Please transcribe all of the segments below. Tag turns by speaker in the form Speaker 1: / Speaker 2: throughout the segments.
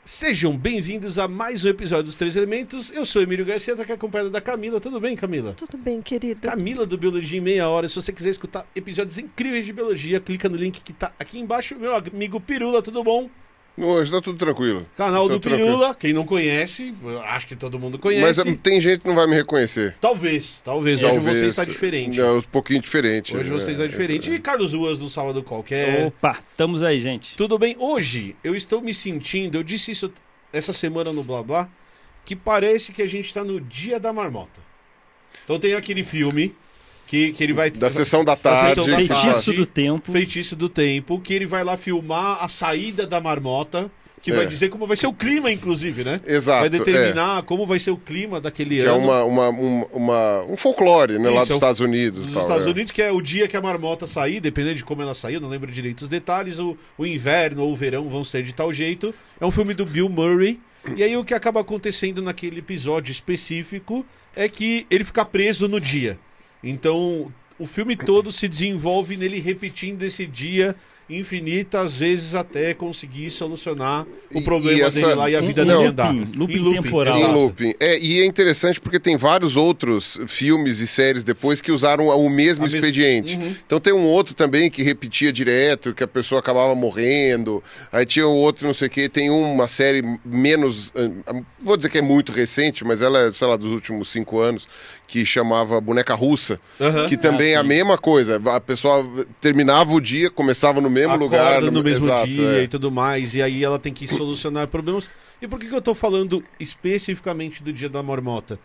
Speaker 1: Sejam bem-vindos a mais um episódio dos Três Elementos. Eu sou Emílio Garcia, estou aqui acompanhado da Camila. Tudo bem, Camila?
Speaker 2: Tudo bem, querido.
Speaker 1: Camila do Biologia em Meia Hora. Se você quiser escutar episódios incríveis de biologia, clica no link que está aqui embaixo. Meu amigo Pirula, tudo bom?
Speaker 3: Hoje tá tudo tranquilo.
Speaker 1: Canal
Speaker 3: tá
Speaker 1: do Pirula, quem não conhece, acho que todo mundo conhece.
Speaker 3: Mas tem gente que não vai me reconhecer.
Speaker 1: Talvez. Hoje você está diferente.
Speaker 3: É um pouquinho diferente.
Speaker 1: Hoje você está diferente. E Carlos Ruas no sábado qualquer.
Speaker 4: Opa, estamos aí, gente.
Speaker 1: Tudo bem? Hoje eu estou me sentindo, eu disse isso essa semana no Blá Blá, que parece que a gente está no Dia da Marmota. Então tem aquele filme que ele vai...
Speaker 3: Da Sessão da Tarde.
Speaker 4: Feitiço do Tempo.
Speaker 1: Feitiço do Tempo, que ele vai lá filmar a saída da marmota, que vai dizer como vai ser o clima, inclusive, né?
Speaker 3: Exato.
Speaker 1: Vai determinar como vai ser o clima daquele
Speaker 3: ano. Que é um folclore, né? Isso, lá dos Estados Unidos.
Speaker 1: Dos Estados Unidos, que é o dia que a marmota sair, dependendo de como ela sair, eu não lembro direito os detalhes, o inverno ou o verão vão ser de tal jeito. É um filme do Bill Murray. E aí o que acaba acontecendo naquele episódio específico é que ele fica preso no dia. Então, o filme todo se desenvolve nele repetindo esse dia infinitas vezes até conseguir solucionar o problema dele lá e a vida dele andar.
Speaker 4: Looping temporal.
Speaker 3: Em looping. E é interessante porque tem vários outros filmes e séries depois que usaram o mesmo expediente. Então tem um outro também que repetia direto, que a pessoa acabava morrendo. Aí tinha o outro não sei o que. Tem uma série menos... Vou dizer que é muito recente, mas ela é, sei lá, dos últimos 5 anos, que chamava Boneca Russa, que também é a mesma coisa. A pessoa terminava o dia, começava no mesmo lugar.
Speaker 1: No mesmo dia e tudo mais. E aí ela tem que solucionar problemas. E por que eu tô falando especificamente do Dia da Marmota?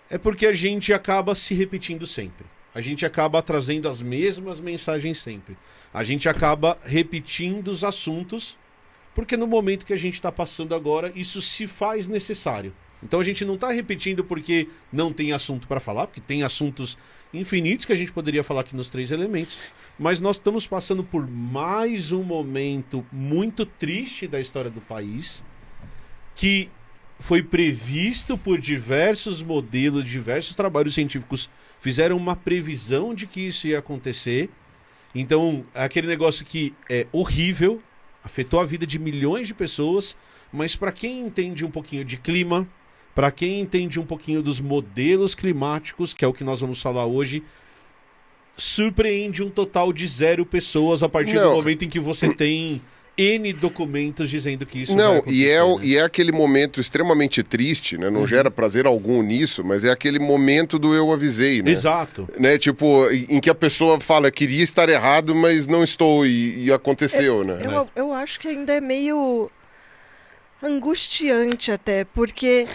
Speaker 1: É porque a gente acaba se repetindo sempre. A gente acaba trazendo as mesmas mensagens sempre. A gente acaba repetindo os assuntos, porque no momento que a gente está passando agora, isso se faz necessário. Então a gente não está repetindo porque não tem assunto para falar, porque tem assuntos infinitos que a gente poderia falar aqui nos Três Elementos, mas nós estamos passando por mais um momento muito triste da história do país, que foi previsto por diversos modelos, diversos trabalhos científicos fizeram uma previsão de que isso ia acontecer. Então, aquele negócio que é horrível, afetou a vida de milhões de pessoas, mas para quem entende um pouquinho de clima, para quem entende um pouquinho dos modelos climáticos, que é o que nós vamos falar hoje, surpreende um total de 0 pessoas a partir do momento em que você tem N documentos dizendo que isso vai acontecer.
Speaker 3: E é aquele momento extremamente triste, né? Não gera prazer algum nisso, mas é aquele momento do eu avisei, né?
Speaker 1: Exato.
Speaker 3: Né? Tipo, em que a pessoa fala, queria estar errado, mas não estou, e aconteceu, né?
Speaker 2: Eu acho que ainda é meio angustiante até, porque...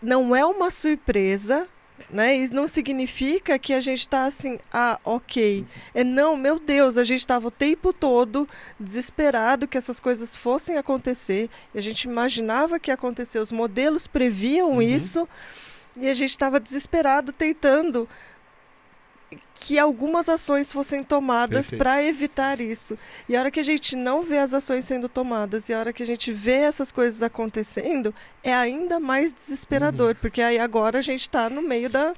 Speaker 2: não é uma surpresa, né? Isso não significa que a gente está assim, ok. Não, meu Deus, a gente estava o tempo todo desesperado que essas coisas fossem acontecer, e a gente imaginava que ia acontecer, os modelos previam isso, e a gente estava desesperado tentando que algumas ações fossem tomadas para evitar isso. E a hora que a gente não vê as ações sendo tomadas, e a hora que a gente vê essas coisas acontecendo, é ainda mais desesperador, porque aí agora a gente está no meio da...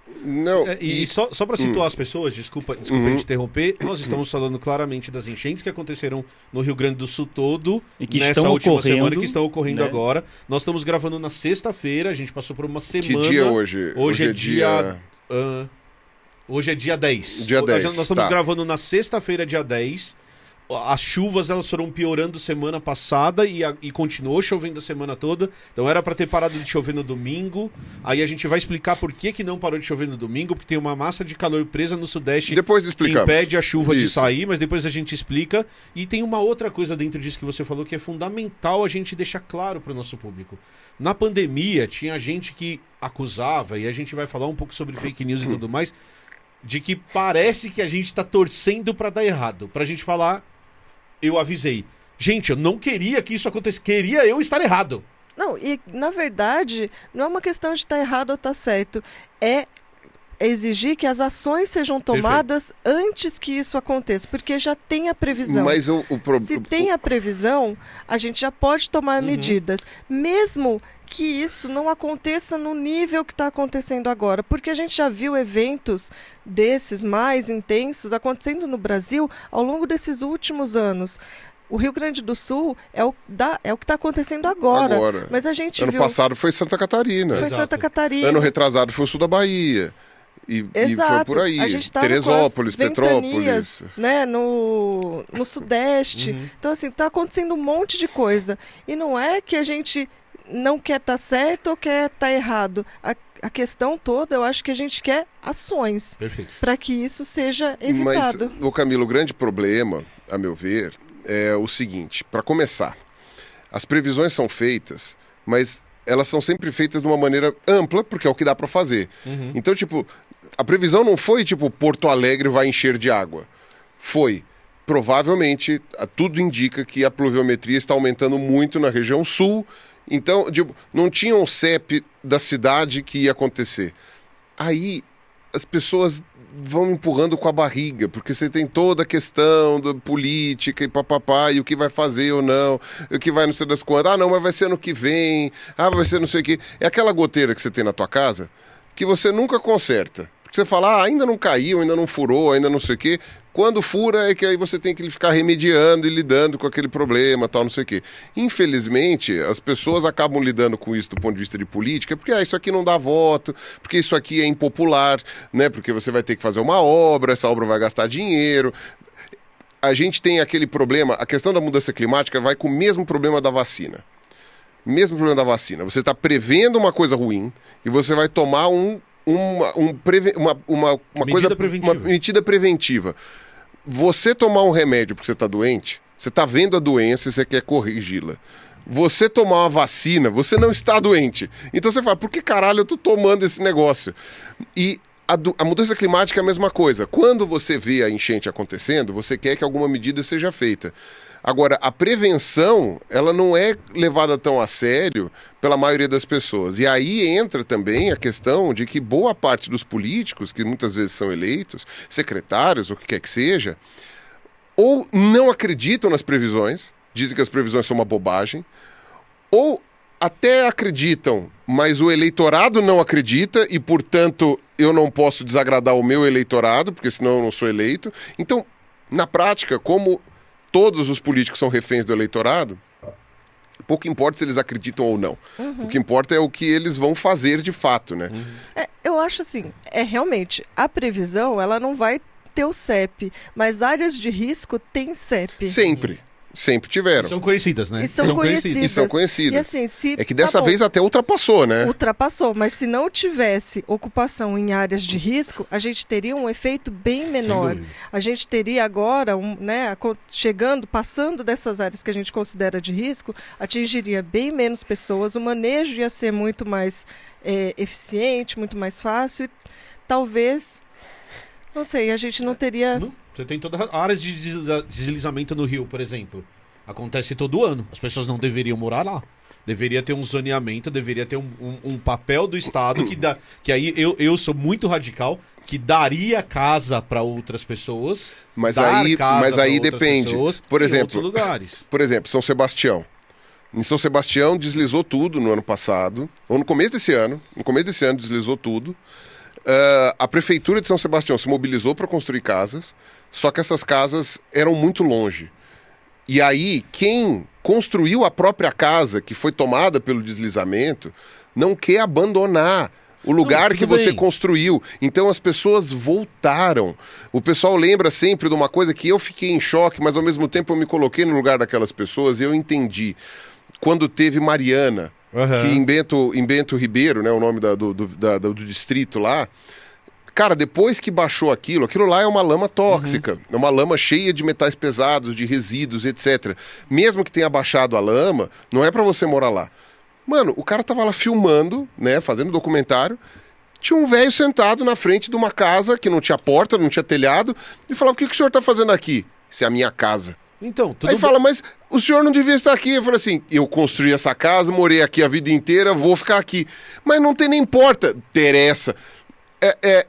Speaker 1: Só para situar as pessoas, desculpa te interromper, nós estamos falando claramente das enchentes que aconteceram no Rio Grande do Sul todo,
Speaker 4: e que
Speaker 1: nessa última semana, que estão ocorrendo agora. Nós estamos gravando na sexta-feira, a gente passou por uma semana...
Speaker 3: Que dia é hoje?
Speaker 1: Hoje é dia... Hoje é dia 10.
Speaker 3: Dia 10,
Speaker 1: nós estamos gravando na sexta-feira, dia 10. As chuvas elas foram piorando semana passada e continuou chovendo a semana toda. Então era para ter parado de chover no domingo. Aí a gente vai explicar por que não parou de chover no domingo, porque tem uma massa de calor presa no sudeste que impede a chuva de sair, mas depois a gente explica. E tem uma outra coisa dentro disso que você falou que é fundamental a gente deixar claro para o nosso público. Na pandemia tinha gente que acusava, e a gente vai falar um pouco sobre fake news e tudo mais, de que parece que a gente tá torcendo pra dar errado. Pra gente falar, eu avisei. Gente, eu não queria que isso acontecesse. Queria eu estar errado.
Speaker 2: Não, e na verdade, não é uma questão de estar errado ou estar certo. É exigir que as ações sejam tomadas antes que isso aconteça, porque já tem a previsão.
Speaker 3: Mas
Speaker 2: se tem a previsão, a gente já pode tomar medidas, mesmo que isso não aconteça no nível que está acontecendo agora, porque a gente já viu eventos desses mais intensos acontecendo no Brasil ao longo desses últimos anos. O Rio Grande do Sul é o que está acontecendo agora. Mas a gente
Speaker 3: ano passado foi Santa Catarina.
Speaker 2: Foi Santa Catarina.
Speaker 3: Ano retrasado foi o sul da Bahia. E foi por aí.
Speaker 2: A gente
Speaker 3: Teresópolis, Petrópolis.
Speaker 2: Né, no Sudeste. Então, assim, está acontecendo um monte de coisa. E não é que a gente não quer estar certo ou quer estar errado. A questão toda, eu acho que a gente quer ações para que isso seja evitado.
Speaker 3: Mas, Camilo, o grande problema, a meu ver, é o seguinte. Para começar, as previsões são feitas, mas elas são sempre feitas de uma maneira ampla, porque é o que dá para fazer. Então, tipo, a previsão não foi, tipo, Porto Alegre vai encher de água. Foi, provavelmente, tudo indica que a pluviometria está aumentando muito na região sul. Então, tipo, não tinha um CEP da cidade que ia acontecer. Aí, as pessoas vão empurrando com a barriga, porque você tem toda a questão da política e papapá, e o que vai fazer ou não, o que vai não sei das quantas. Ah, não, mas vai ser ano que vem, vai ser não sei o quê. É aquela goteira que você tem na tua casa que você nunca conserta. Porque você fala, ainda não caiu, ainda não furou, ainda não sei o quê. Quando fura é que aí você tem que ficar remediando e lidando com aquele problema, tal, não sei o quê. Infelizmente, as pessoas acabam lidando com isso do ponto de vista de política, porque isso aqui não dá voto, porque isso aqui é impopular, né? Porque você vai ter que fazer uma obra, essa obra vai gastar dinheiro. A gente tem aquele problema, a questão da mudança climática vai com o mesmo problema da vacina. Mesmo problema da vacina. Você está prevendo uma coisa ruim e você vai tomar uma medida preventiva. Você tomar um remédio porque você está doente, você está vendo a doença e você quer corrigi-la. Você tomar uma vacina, você não está doente. Então você fala, por que caralho eu estou tomando esse negócio? E a mudança climática é a mesma coisa. Quando você vê a enchente acontecendo, você quer que alguma medida seja feita. Agora, a prevenção, ela não é levada tão a sério pela maioria das pessoas. E aí entra também a questão de que boa parte dos políticos, que muitas vezes são eleitos, secretários, ou o que quer que seja, ou não acreditam nas previsões, dizem que as previsões são uma bobagem, ou até acreditam, mas o eleitorado não acredita e, portanto, eu não posso desagradar o meu eleitorado, porque senão eu não sou eleito. Então, na prática, como todos os políticos são reféns do eleitorado, pouco importa se eles acreditam ou não. O que importa é o que eles vão fazer de fato, né?
Speaker 2: Eu acho assim, realmente, a previsão, ela não vai ter o CEP, mas áreas de risco tem CEP.
Speaker 3: Sempre tiveram.
Speaker 1: São conhecidas, né?
Speaker 2: E são conhecidas.
Speaker 3: E assim, é que dessa vez até ultrapassou, né?
Speaker 2: Ultrapassou, mas se não tivesse ocupação em áreas de risco, a gente teria um efeito bem menor. A gente teria agora, passando dessas áreas que a gente considera de risco, atingiria bem menos pessoas, o manejo ia ser muito mais eficiente, muito mais fácil e talvez, não sei, a gente não teria...
Speaker 1: Você tem todas as áreas de deslizamento no Rio, por exemplo. Acontece todo ano. As pessoas não deveriam morar lá. Deveria ter um zoneamento, deveria ter um papel do Estado que aí eu sou muito radical, que daria casa para outras pessoas.
Speaker 3: Mas aí depende. Por exemplo,
Speaker 1: lugares.
Speaker 3: Por exemplo, São Sebastião. Em São Sebastião deslizou tudo no ano passado, ou no começo desse ano. No começo desse ano deslizou tudo. A prefeitura de São Sebastião se mobilizou para construir casas, só que essas casas eram muito longe. E aí, quem construiu a própria casa, que foi tomada pelo deslizamento, não quer abandonar o lugar que você construiu. Então as pessoas voltaram. O pessoal lembra sempre de uma coisa que eu fiquei em choque, mas ao mesmo tempo eu me coloquei no lugar daquelas pessoas e eu entendi. Quando teve Mariana, que em Bento Ribeiro, né, o nome do distrito lá, cara, depois que baixou aquilo lá é uma lama tóxica, é uma lama cheia de metais pesados, de resíduos, etc. Mesmo que tenha baixado a lama, não é pra você morar lá. Mano, o cara tava lá filmando, né, fazendo documentário, tinha um velho sentado na frente de uma casa que não tinha porta, não tinha telhado, e falava, o que o senhor tá fazendo aqui? Isso é a minha casa.
Speaker 1: Então,
Speaker 3: aí fala, mas o senhor não devia estar aqui. Eu falei assim, eu construí essa casa, morei aqui a vida inteira, vou ficar aqui. Mas não tem nem porta. Interessa.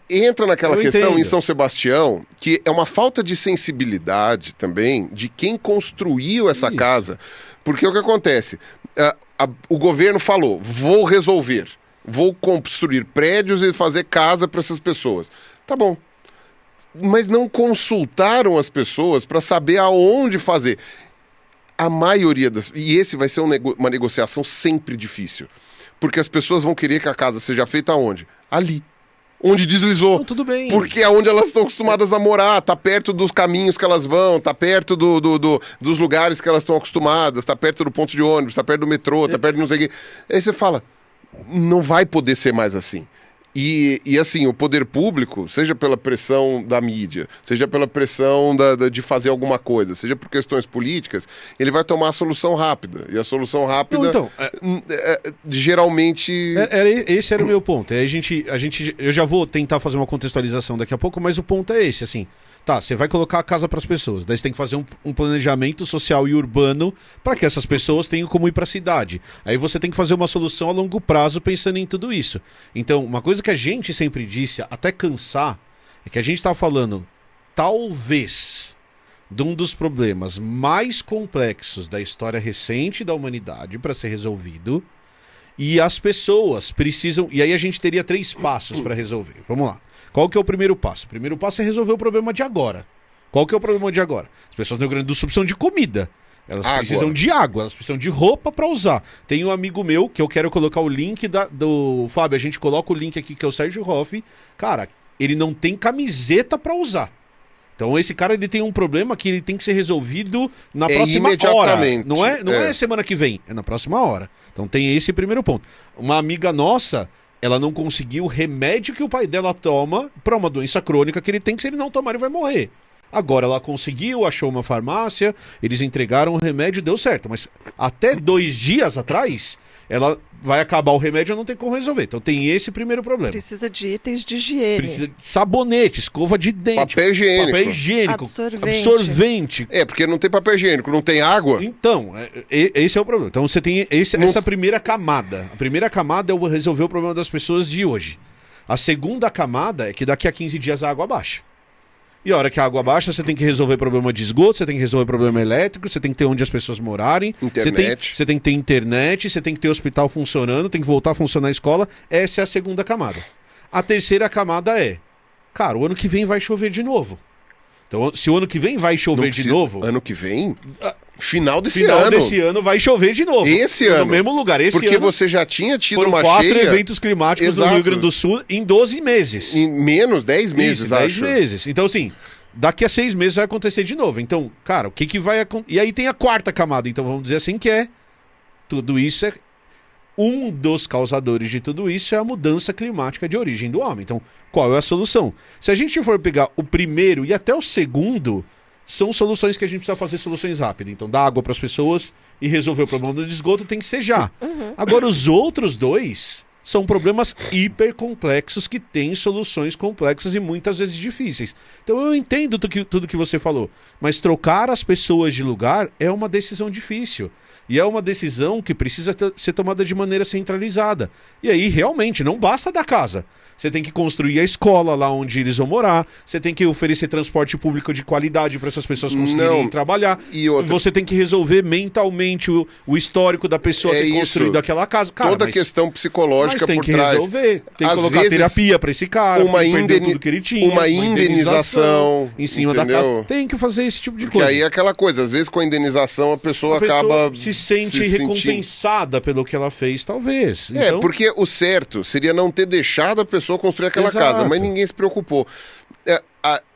Speaker 3: Entra naquela questão em São Sebastião, que é uma falta de sensibilidade também de quem construiu essa casa. Porque o que acontece? O governo falou, vou resolver, vou construir prédios e fazer casa para essas pessoas. Tá bom. Mas não consultaram as pessoas para saber aonde fazer. a maioria das... E esse vai ser uma negociação sempre difícil. Porque as pessoas vão querer que a casa seja feita onde? Ali. Onde deslizou.
Speaker 1: Não, tudo bem.
Speaker 3: Porque é onde elas estão acostumadas a morar, tá perto dos caminhos que elas vão, tá perto dos lugares que elas estão acostumadas, tá perto do ponto de ônibus, tá perto do metrô, tá perto de não sei o quê. Aí você fala, não vai poder ser mais assim. E assim, o poder público, seja pela pressão da mídia, seja pela pressão de fazer alguma coisa, seja por questões políticas, ele vai tomar a solução rápida. E a solução rápida, geralmente...
Speaker 1: Esse era o meu ponto. Eu já vou tentar fazer uma contextualização daqui a pouco, mas o ponto é esse, assim... Tá, você vai colocar a casa para as pessoas, daí você tem que fazer um planejamento social e urbano para que essas pessoas tenham como ir para a cidade. Aí você tem que fazer uma solução a longo prazo pensando em tudo isso. Então, uma coisa que a gente sempre disse, até cansar, é que a gente está falando, talvez, de um dos problemas mais complexos da história recente da humanidade para ser resolvido, e as pessoas precisam... E aí a gente teria 3 passos para resolver. Vamos lá. Qual que é o primeiro passo? O primeiro passo é resolver o problema de agora. Qual que é o problema de agora? As pessoas no Rio Grande do Sul precisam de comida. Elas precisam de água, elas precisam de roupa para usar. Tem um amigo meu que eu quero colocar o link do... Fábio, a gente coloca o link aqui, que é o Sérgio Hoff. Cara, ele não tem camiseta para usar. Então esse cara ele tem um problema que ele tem que ser resolvido na próxima hora. Não é semana que vem, é na próxima hora. Então tem esse primeiro ponto. Uma amiga nossa... Ela não conseguiu o remédio que o pai dela toma para uma doença crônica que ele tem, que se ele não tomar ele vai morrer. Agora ela conseguiu, achou uma farmácia, eles entregaram o remédio, deu certo. Mas até 2 dias atrás, ela vai acabar o remédio e não tem como resolver. Então tem esse primeiro problema.
Speaker 2: Precisa de itens de higiene.
Speaker 1: Precisa de sabonete, escova de dente.
Speaker 3: Papel
Speaker 1: higiênico. Absorvente.
Speaker 3: Porque não tem papel higiênico, não tem água.
Speaker 1: Então, esse é o problema. Então você tem essa primeira camada. A primeira camada é resolver o problema das pessoas de hoje. A segunda camada é que daqui a 15 dias a água baixa. E a hora que a água baixa, você tem que resolver problema de esgoto, você tem que resolver problema elétrico, você tem que ter onde as pessoas morarem.
Speaker 3: Internet.
Speaker 1: Você tem que ter internet, você tem que ter hospital funcionando, tem que voltar a funcionar a escola. Essa é a segunda camada. A terceira camada é, cara, o ano que vem vai chover de novo. Então, se o ano que vem vai chover de novo...
Speaker 3: Ano que vem? Final desse
Speaker 1: ano vai chover de novo.
Speaker 3: Esse ano.
Speaker 1: No mesmo lugar.
Speaker 3: Porque você já tinha tido uma
Speaker 1: 4
Speaker 3: cheia...
Speaker 1: eventos climáticos no Rio Grande do Sul em 12 meses.
Speaker 3: Em menos, 10 meses,
Speaker 1: isso, 10 meses. Então, assim, daqui a 6 meses vai acontecer de novo. Então, cara, o que vai acontecer? E aí tem a quarta camada, então vamos dizer assim, que é... Tudo isso é... Um dos causadores de tudo isso é a mudança climática de origem do homem. Então, qual é a solução? Se a gente for pegar o primeiro e até o segundo... São soluções que a gente precisa fazer soluções rápidas. Então, dar água para as pessoas e resolver o problema do esgoto tem que ser já. Agora, os outros 2 são problemas hiper complexos que têm soluções complexas e muitas vezes difíceis. Então, eu entendo tudo que você falou. Mas trocar as pessoas de lugar é uma decisão difícil. E é uma decisão que precisa ser tomada de maneira centralizada. E aí, realmente, não basta dar casa. Você tem que construir a escola lá onde eles vão morar. Você tem que oferecer transporte público de qualidade para essas pessoas conseguirem trabalhar. Você tem que resolver mentalmente o histórico da pessoa ter construído aquela casa. Cara,
Speaker 3: toda a questão psicológica por trás.
Speaker 1: Tem que resolver. Tem que colocar terapia para esse cara.
Speaker 3: Uma
Speaker 1: indenização em cima da casa. Tem que fazer esse tipo de coisa.
Speaker 3: Porque aí é aquela coisa. Às vezes com a indenização a pessoa acaba...
Speaker 1: se sente recompensada pelo que ela fez, talvez.
Speaker 3: Então... porque o certo seria não ter deixado a pessoa construir aquela casa, mas ninguém se preocupou.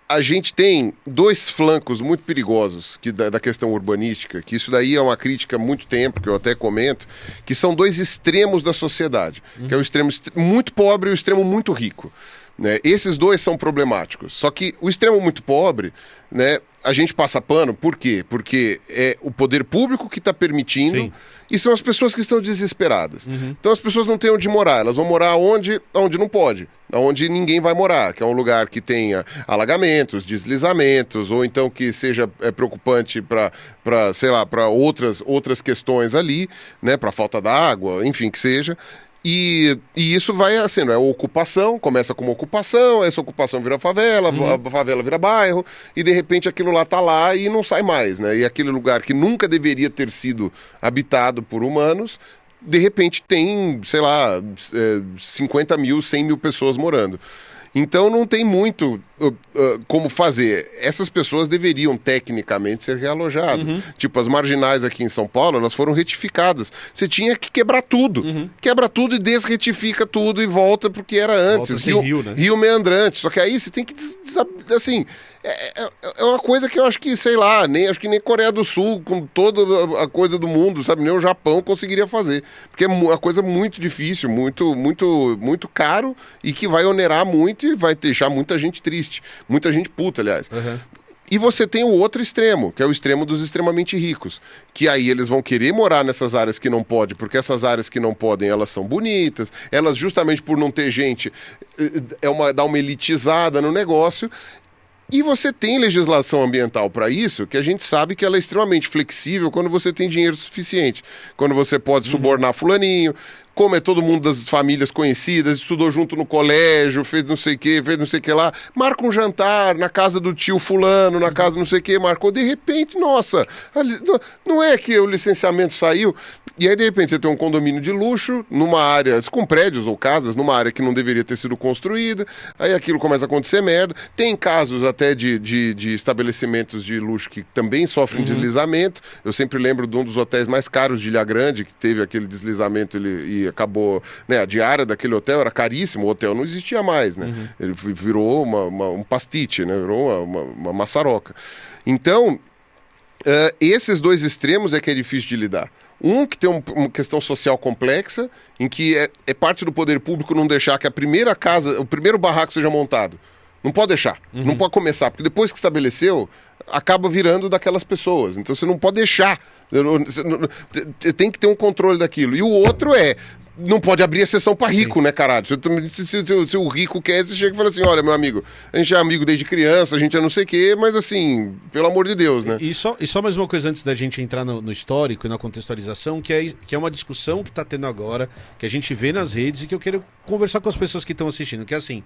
Speaker 3: A gente tem 2 flancos muito perigosos da questão urbanística, que isso daí é uma crítica há muito tempo, que eu até comento, que são 2 extremos da sociedade, que é o extremo muito pobre e o extremo muito rico. Né? Esses 2 são problemáticos. Só que o extremo muito pobre, né, a gente passa pano, por quê? Porque é o poder público que está permitindo. Sim. E são as pessoas que estão desesperadas. Então as pessoas não têm onde morar, elas vão morar onde não pode, onde ninguém vai morar, que é um lugar que tenha alagamentos, deslizamentos, ou então que seja preocupante para outras questões ali, né, para falta da água, enfim, que seja. E isso vai assim, é ocupação, começa como ocupação, essa ocupação vira favela, a favela vira bairro, e de repente aquilo lá tá lá e não sai mais, né? E aquele lugar que nunca deveria ter sido habitado por humanos, de repente tem, 50 mil, 100 mil pessoas morando. Então não tem muito como fazer. Essas pessoas deveriam, tecnicamente, ser realojadas. Tipo, as marginais aqui em São Paulo, elas foram retificadas. Você tinha que quebrar tudo. Quebra tudo e desretifica tudo e volta porque era antes.
Speaker 1: Rio, né?
Speaker 3: Rio meandrante. Só que aí você tem que... assim, é uma coisa que eu acho que, sei lá, acho que nem Coreia do Sul, com toda a coisa do mundo, sabe? Nem o Japão conseguiria fazer. Porque é uma coisa muito difícil, muito caro e que vai onerar muito e vai deixar muita gente triste. Muita gente puta, aliás. E você tem o outro extremo, que é o extremo dos extremamente ricos. Que aí eles vão querer morar nessas áreas que não podem, porque essas áreas que não podem, elas são bonitas. Elas, justamente por não ter gente, dá uma elitizada no negócio. E você tem legislação ambiental para isso, que a gente sabe que ela é extremamente flexível quando você tem dinheiro suficiente. Quando você pode subornar fulaninho, como é todo mundo das famílias conhecidas, estudou junto no colégio, fez não sei o que lá, marca um jantar na casa do tio fulano, na casa não sei o que, marcou, de repente, nossa, não é que o licenciamento saiu, e aí de repente você tem um condomínio de luxo, numa área, com prédios ou casas, numa área que não deveria ter sido construída, aí aquilo começa a acontecer merda, tem casos até de estabelecimentos de luxo que também sofrem deslizamento, eu sempre lembro de um dos hotéis mais caros de Ilha Grande, que teve aquele deslizamento e acabou, né, a diária daquele hotel era caríssimo, o hotel não existia mais, né? Ele virou um pastite, né? Virou uma maçaroca. Então, esses dois extremos é que é difícil de lidar. Um que tem uma questão social complexa, em que é parte do poder público não deixar que a primeira casa, o primeiro barraco seja montado. Não pode deixar, não pode começar, porque depois que estabeleceu, acaba virando daquelas pessoas. Então você não pode deixar, tem que ter um controle daquilo. E o outro não pode abrir exceção para rico, né, caralho? Se o rico quer, você chega e fala assim, olha, meu amigo, a gente é amigo desde criança, a gente é não sei o quê, mas assim, pelo amor de Deus, né?
Speaker 1: E só mais uma coisa antes da gente entrar no histórico e na contextualização, que é uma discussão que está tendo agora, que a gente vê nas redes e que eu quero conversar com as pessoas que estão assistindo, que é assim,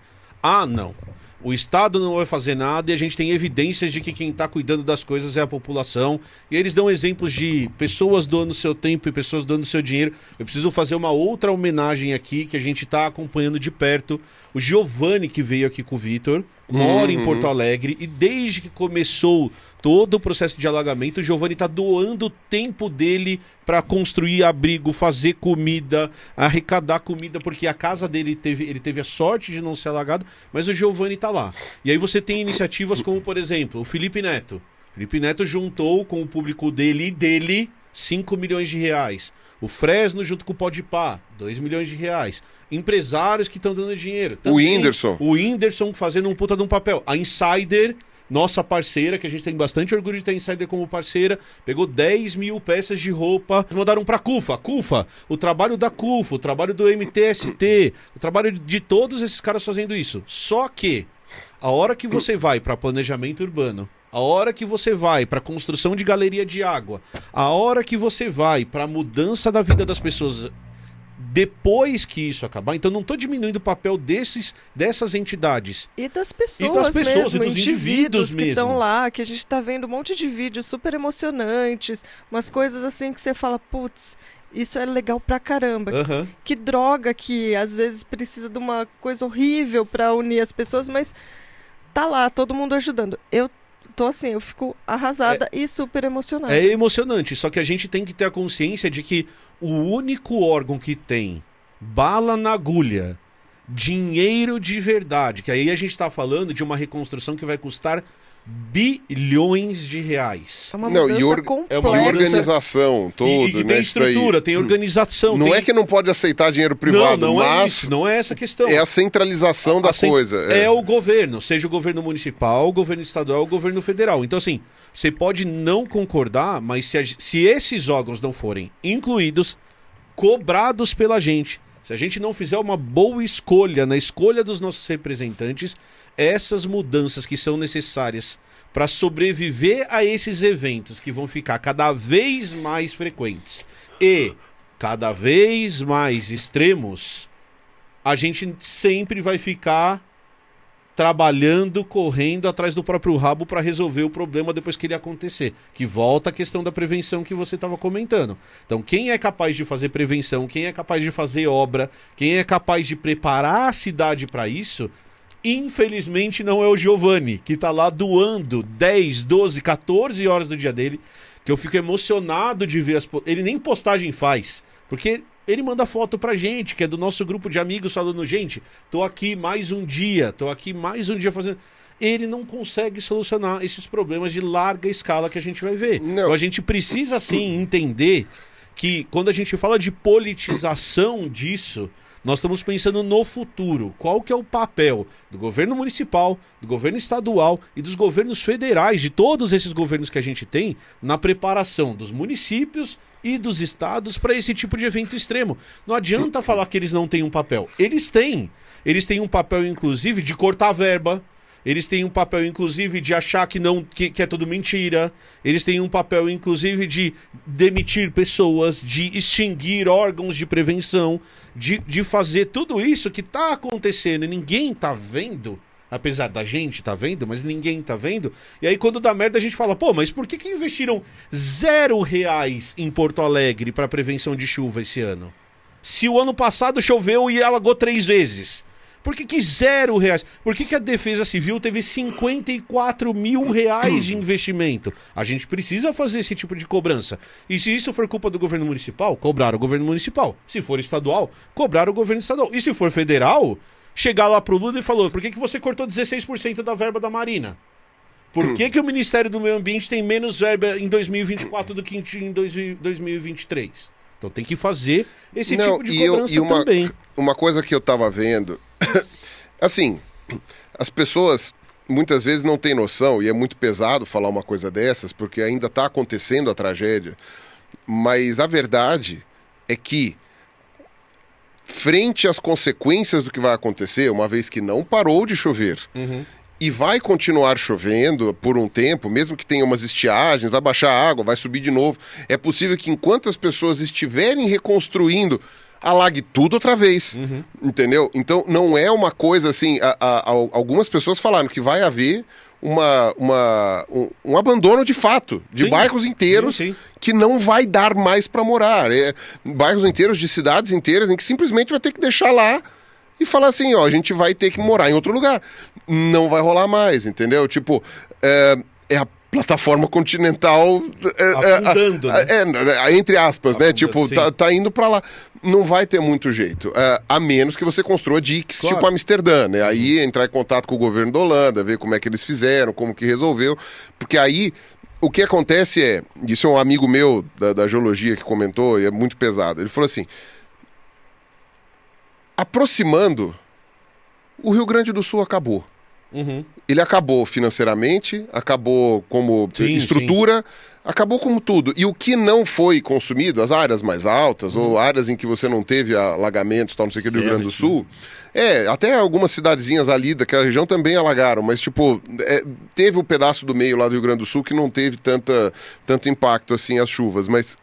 Speaker 1: não. O Estado não vai fazer nada e a gente tem evidências de que quem está cuidando das coisas é a população. E eles dão exemplos de pessoas doando seu tempo e pessoas doando seu dinheiro. Eu preciso fazer uma outra homenagem aqui que a gente está acompanhando de perto. O Giovanni, que veio aqui com o Vitor, mora em Porto Alegre e desde que começou todo o processo de alagamento, o Giovanni está doando o tempo dele para construir abrigo, fazer comida, arrecadar comida, porque a casa dele ele teve a sorte de não ser alagado, mas o Giovanni está lá. E aí você tem iniciativas como, por exemplo, o Felipe Neto. O Felipe Neto juntou com o público dele 5 milhões de reais. O Fresno junto com o Podpah, 2 milhões de reais. Empresários que estão dando dinheiro. Também, o Whindersson fazendo um puta de um papel. A Insider, nossa parceira, que a gente tem bastante orgulho de ter a Insider como parceira, pegou 10 mil peças de roupa, mandaram pra CUFA. CUFA, o trabalho da CUFA, o trabalho do MTST, o trabalho de todos esses caras fazendo isso. Só que, a hora que você vai para planejamento urbano, a hora que você vai para construção de galeria de água, a hora que você vai para mudança da vida das pessoas, depois que isso acabar, então não estou diminuindo o papel dessas entidades.
Speaker 2: E das pessoas mesmo, e dos indivíduos que estão lá, que a gente está vendo um monte de vídeos super emocionantes, umas coisas assim que você fala, putz, isso é legal pra caramba. Que droga que às vezes precisa de uma coisa horrível para unir as pessoas, mas tá lá, todo mundo ajudando. Eu fico arrasada e super emocionada.
Speaker 1: É emocionante, só que a gente tem que ter a consciência de que o único órgão que tem bala na agulha, dinheiro de verdade, que aí a gente está falando de uma reconstrução que vai custar bilhões de reais.
Speaker 2: É uma mudança complexa.
Speaker 3: E organização, tudo,
Speaker 1: e tem estrutura, tem organização.
Speaker 3: Não é que não pode aceitar dinheiro privado, mas
Speaker 1: não é essa questão.
Speaker 3: É a centralização da coisa.
Speaker 1: É o governo, seja o governo municipal, o governo estadual, o governo federal. Então, assim, você pode não concordar, mas se esses órgãos não forem incluídos, cobrados pela gente, se a gente não fizer uma boa escolha na escolha dos nossos representantes, essas mudanças que são necessárias para sobreviver a esses eventos que vão ficar cada vez mais frequentes e cada vez mais extremos, a gente sempre vai ficar trabalhando, correndo atrás do próprio rabo para resolver o problema depois que ele acontecer. Que volta a questão da prevenção que você estava comentando. Então, quem é capaz de fazer prevenção, quem é capaz de fazer obra, quem é capaz de preparar a cidade para isso, Infelizmente não é o Giovanni, que tá lá doando 10, 12, 14 horas do dia dele, que eu fico emocionado de ver ele nem postagem faz, porque ele manda foto pra gente, que é do nosso grupo de amigos, falando, gente, tô aqui mais um dia fazendo... Ele não consegue solucionar esses problemas de larga escala que a gente vai ver.
Speaker 3: Não.
Speaker 1: Então a gente precisa, sim, entender que quando a gente fala de politização disso, nós estamos pensando no futuro. Qual que é o papel do governo municipal, do governo estadual e dos governos federais, de todos esses governos que a gente tem, na preparação dos municípios e dos estados para esse tipo de evento extremo. Não adianta falar que eles não têm um papel. Eles têm. Eles têm um papel, inclusive, de cortar verba. Eles têm um papel, inclusive, de achar que é tudo mentira. Eles têm um papel, inclusive, de demitir pessoas, de extinguir órgãos de prevenção, de fazer tudo isso que está acontecendo e ninguém está vendo, apesar da gente tá vendo, mas ninguém tá vendo. E aí, quando dá merda, a gente fala, pô, mas por que investiram R$0 em Porto Alegre para prevenção de chuva esse ano? Se o ano passado choveu e alagou 3 vezes. Por que R$0? Por que a Defesa Civil teve R$54 mil de investimento? A gente precisa fazer esse tipo de cobrança. E se isso for culpa do governo municipal, cobrar o governo municipal. Se for estadual, cobrar o governo estadual. E se for federal, chegar lá pro Lula e falou, por que você cortou 16% da verba da Marina? Por que o Ministério do Meio Ambiente tem menos verba em 2024 do que em 2023? Então tem que fazer esse tipo de cobrança também.
Speaker 3: Uma coisa que eu tava vendo... Assim, as pessoas muitas vezes não têm noção, e é muito pesado falar uma coisa dessas, porque ainda está acontecendo a tragédia, mas a verdade é que, frente às consequências do que vai acontecer, uma vez que não parou de chover, e vai continuar chovendo por um tempo, mesmo que tenha umas estiagens, vai baixar a água, vai subir de novo, é possível que enquanto as pessoas estiverem reconstruindo, alague tudo outra vez, entendeu? Então não é uma coisa assim, algumas pessoas falaram que vai haver um abandono de fato, de bairros inteiros que não vai dar mais para morar, bairros inteiros de cidades inteiras em que simplesmente vai ter que deixar lá e falar assim, ó, a gente vai ter que morar em outro lugar, não vai rolar mais, entendeu? Tipo, é a plataforma continental
Speaker 1: afundando, né?
Speaker 3: Entre aspas, afundando, né? Tipo, tá indo pra lá. Não vai ter muito jeito. A menos que você construa diques, claro, tipo Amsterdã, né? Aí entrar em contato com o governo da Holanda, ver como é que eles fizeram, como que resolveu. Porque aí, o que acontece isso é um amigo meu da geologia que comentou, e é muito pesado. Ele falou assim, aproximando, o Rio Grande do Sul acabou. Ele acabou financeiramente, acabou como estrutura, acabou como tudo. E o que não foi consumido, as áreas mais altas, ou áreas em que você não teve alagamentos, tal, não sei o que, do Rio Grande do Sul, até algumas cidadezinhas ali daquela região também alagaram, mas tipo, teve um pedaço do meio lá do Rio Grande do Sul que não teve tanto impacto assim as chuvas, mas...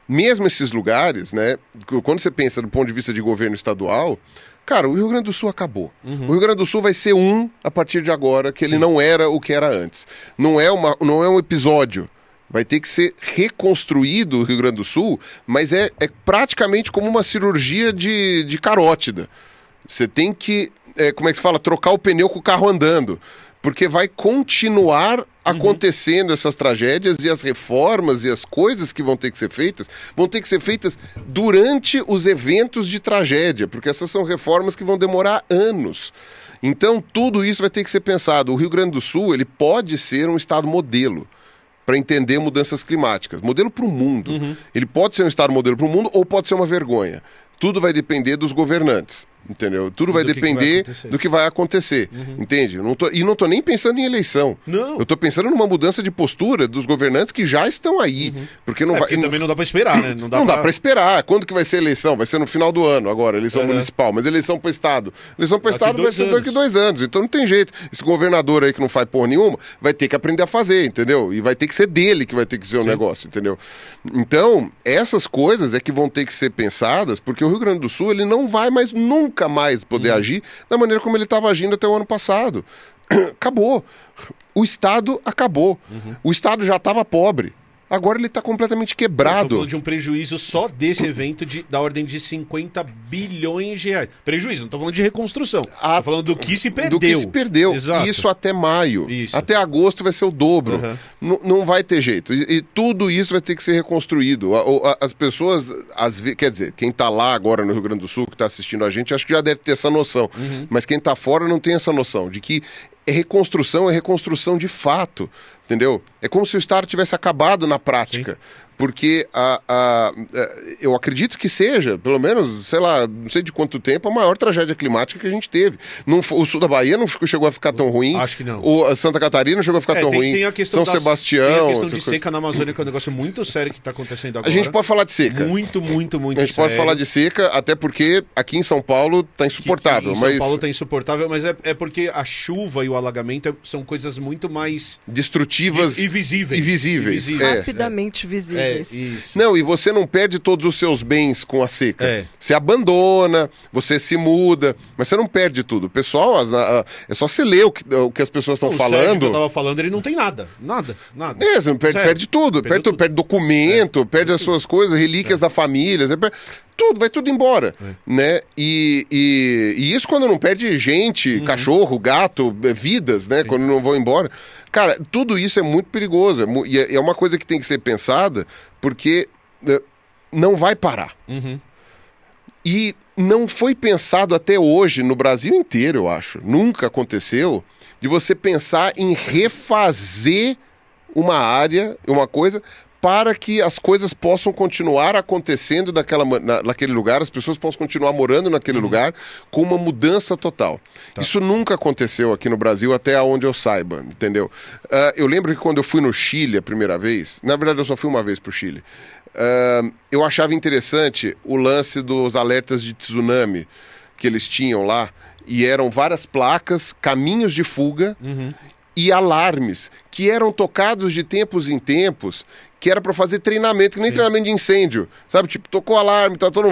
Speaker 3: mesmo esses lugares, né, quando você pensa do ponto de vista de governo estadual, cara, o Rio Grande do Sul acabou. O Rio Grande do Sul vai ser a partir de agora, que ele não era o que era antes. Não é um episódio. Vai ter que ser reconstruído o Rio Grande do Sul, mas é praticamente como uma cirurgia de carótida. Você tem que, como é que se fala? Trocar o pneu com o carro andando. Porque vai continuar acontecendo essas tragédias, e as reformas e as coisas que vão ter que ser feitas durante os eventos de tragédia, porque essas são reformas que vão demorar anos. Então tudo isso vai ter que ser pensado. O Rio Grande do Sul, ele pode ser um estado modelo para entender mudanças climáticas, modelo para o mundo. Ele pode ser um estado modelo para o mundo ou pode ser uma vergonha. Tudo vai depender dos governantes. Entendeu? Tudo vai depender do que vai acontecer. Entende? Não tô nem pensando em eleição. Não. Eu tô pensando numa mudança de postura dos governantes que já estão aí. Porque não vai.
Speaker 1: Porque também não dá pra esperar, né?
Speaker 3: Não dá pra esperar. Quando que vai ser a eleição? Vai ser no final do ano agora, eleição municipal. Mas eleição pro Estado. Eleição pro Estado vai ser daqui a 2 anos. Então não tem jeito. Esse governador aí que não faz porra nenhuma vai ter que aprender a fazer, entendeu? E vai ter que ser dele que vai ter que ser o negócio, entendeu? Então, essas coisas é que vão ter que ser pensadas, porque o Rio Grande do Sul, ele não vai mais nunca mais poder agir da maneira como ele estava agindo até o ano passado. Acabou. O Estado acabou. O Estado já estava pobre. Agora ele está completamente quebrado.
Speaker 1: Estou falando de um prejuízo só desse evento da ordem de 50 bilhões de reais. Prejuízo, não estou falando de reconstrução. Estou falando do que se perdeu.
Speaker 3: Do que se perdeu.
Speaker 1: Exato.
Speaker 3: Isso até maio.
Speaker 1: Isso.
Speaker 3: Até agosto vai ser o dobro. Não vai ter jeito. E tudo isso vai ter que ser reconstruído. As pessoas, quer dizer, quem está lá agora no Rio Grande do Sul, que está assistindo a gente, acho que já deve ter essa noção. Mas quem está fora não tem essa noção de que é reconstrução de fato, entendeu? É como se o Estado tivesse acabado na prática. Sim. Porque eu acredito que seja, pelo menos, sei lá, não sei de quanto tempo, a maior tragédia climática que a gente teve. O sul da Bahia não chegou a ficar tão ruim.
Speaker 1: Acho que não.
Speaker 3: A Santa Catarina não chegou a ficar tão ruim.
Speaker 1: Tem a questão
Speaker 3: São Sebastião.
Speaker 1: Tem a questão de seca na Amazônia, que é um negócio muito sério que está acontecendo agora.
Speaker 3: A gente pode falar de seca.
Speaker 1: Muito sério.
Speaker 3: A gente pode falar de seca, até porque aqui em São Paulo está insuportável.
Speaker 1: São Paulo está insuportável, mas é porque a chuva e o alagamento são coisas muito mais
Speaker 3: destrutivas
Speaker 1: e visíveis.
Speaker 2: Rapidamente visíveis.
Speaker 1: Isso.
Speaker 3: Não, e você não perde todos os seus bens com a seca. Você abandona, você se muda, mas você não perde tudo. O pessoal, é só você ler o que as pessoas estão falando. O Sérgio
Speaker 1: que eu tava falando, ele não tem nada.
Speaker 3: Você não perde tudo. Perde documento, perde as suas coisas, relíquias da família. Vai tudo embora, né? E isso quando não perde gente, cachorro, gato, vidas, né? Sim. Quando não vão embora. Cara, tudo isso é muito perigoso. E é uma coisa que tem que ser pensada, porque não vai parar. E não foi pensado até hoje, no Brasil inteiro, eu acho. Nunca aconteceu de você pensar em refazer uma área, uma coisa, para que as coisas possam continuar acontecendo naquele lugar, as pessoas possam continuar morando naquele lugar com uma mudança total. Tá. Isso nunca aconteceu aqui no Brasil, até onde eu saiba, entendeu? Eu lembro que quando eu fui no Chile a primeira vez, na verdade eu só fui uma vez pro Chile, eu achava interessante o lance dos alertas de tsunami que eles tinham lá, e eram várias placas, caminhos de fuga e alarmes, que eram tocados de tempos em tempos, que era para fazer treinamento, que nem treinamento de incêndio, sabe? Tipo, tocou alarme, tá todo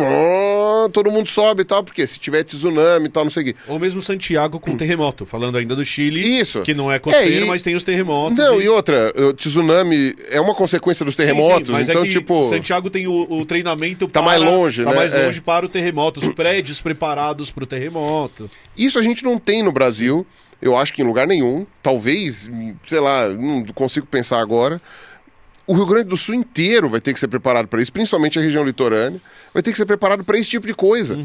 Speaker 3: mundo sobe e tal, porque se tiver tsunami e tal, não sei o quê.
Speaker 1: Ou mesmo Santiago com terremoto, falando ainda do Chile,
Speaker 3: isso,
Speaker 1: que não é costeiro, mas tem os terremotos.
Speaker 3: Não, e outra, o tsunami é uma consequência dos terremotos, sim, mas então, tipo...
Speaker 1: Santiago tem o treinamento
Speaker 3: tá mais longe,
Speaker 1: tá
Speaker 3: né?
Speaker 1: mais longe para o terremoto, os prédios preparados para o terremoto.
Speaker 3: Isso a gente não tem no Brasil, eu acho que em lugar nenhum, talvez, sei lá, não consigo pensar agora. O Rio Grande do Sul inteiro vai ter que ser preparado para isso, principalmente a região litorânea, vai ter que ser preparado para esse tipo de coisa.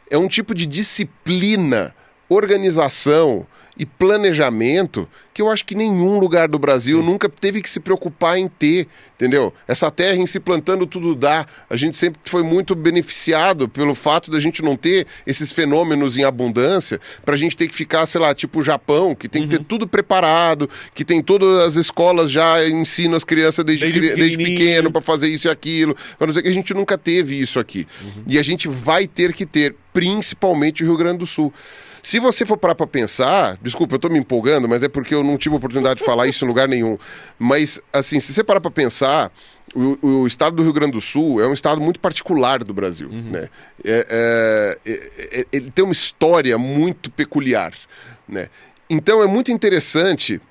Speaker 3: É um tipo de disciplina, organização e planejamento que eu acho que nenhum lugar do Brasil nunca teve que se preocupar em ter, entendeu? Essa terra em se plantando tudo dá. A gente sempre foi muito beneficiado pelo fato da gente não ter esses fenômenos em abundância, pra gente ter que ficar, sei lá, tipo o Japão, que tem que ter tudo preparado, que tem todas as escolas já ensinam as crianças desde pequeno pra fazer isso e aquilo. Pra não dizer que a gente nunca teve isso aqui. E a gente vai ter que ter, principalmente o Rio Grande do Sul. Se você for parar para pensar, desculpa, eu tô me empolgando, mas é porque eu não tive a oportunidade de falar isso em lugar nenhum. Mas, assim, se você parar para pensar, o estado do Rio Grande do Sul é um estado muito particular do Brasil, né? Ele tem uma história muito peculiar, né? Então é muito interessante,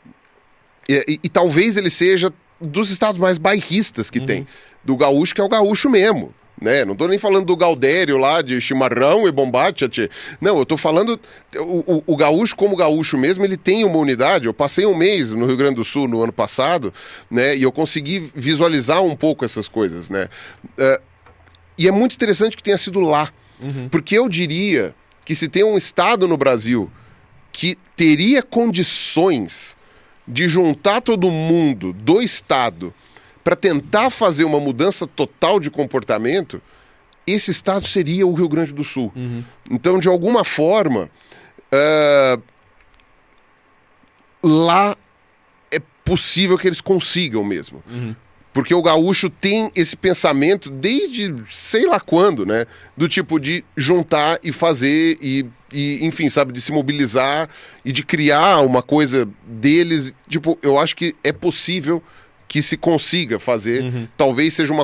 Speaker 3: e talvez ele seja dos estados mais bairristas que tem, do gaúcho, que é o gaúcho mesmo. Né? Não tô nem falando do Gaudério lá, de chimarrão e bombacha. Não, eu tô falando... O gaúcho, como gaúcho mesmo, ele tem uma unidade. Eu passei um mês no Rio Grande do Sul no ano passado, né? E eu consegui visualizar um pouco essas coisas, né? E é muito interessante que tenha sido lá. Porque eu diria que se tem um estado no Brasil que teria condições de juntar todo mundo do estado para tentar fazer uma mudança total de comportamento, esse estado seria o Rio Grande do Sul. Então, de alguma forma, lá é possível que eles consigam mesmo. Porque o gaúcho tem esse pensamento desde sei lá quando, né? Do tipo de juntar e fazer e enfim, sabe, de se mobilizar e de criar uma coisa deles. Tipo, eu acho que é possível que se consiga fazer. Talvez seria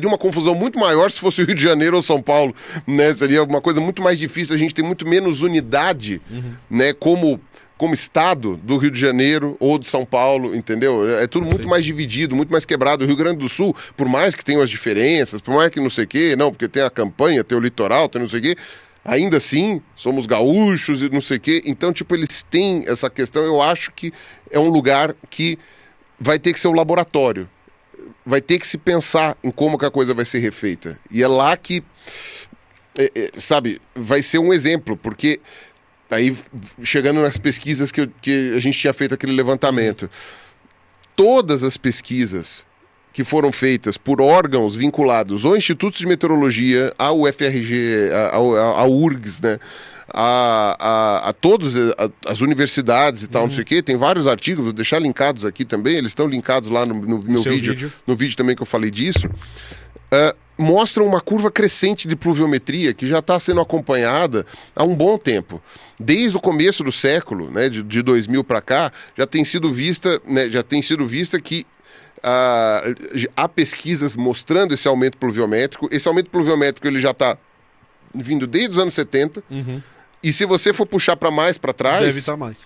Speaker 3: uma confusão muito maior se fosse o Rio de Janeiro ou São Paulo, né? Seria uma coisa muito mais difícil, a gente tem muito menos unidade, né? Como como estado do Rio de Janeiro ou de São Paulo, entendeu? É tudo muito mais dividido, muito mais quebrado. O Rio Grande do Sul, por mais que tenham as diferenças, por mais que não sei o quê, não, porque tem a campanha, tem o litoral, tem não sei o quê, ainda assim, somos gaúchos e não sei o quê. Então, tipo, eles têm essa questão. Eu acho que é um lugar que vai ter que ser um laboratório. Vai ter que se pensar em como que a coisa vai ser refeita. E é lá que, sabe, vai ser um exemplo, porque... Aí, chegando nas pesquisas que a gente tinha feito aquele levantamento, todas as pesquisas que foram feitas por órgãos vinculados ao Instituto de Meteorologia, ao UFRG, ao URGS, né, a todas as universidades e tal, não sei o quê, tem vários artigos, vou deixar linkados aqui também, eles estão linkados lá no meu vídeo, no vídeo também que eu falei disso, mostram uma curva crescente de pluviometria que já está sendo acompanhada há um bom tempo. Desde o começo do século, né, de 2000 para cá, já tem sido vista que há pesquisas mostrando esse aumento pluviométrico. Esse aumento pluviométrico ele já está vindo desde os anos 70. E se você for puxar para trás...
Speaker 1: Deve estar mais.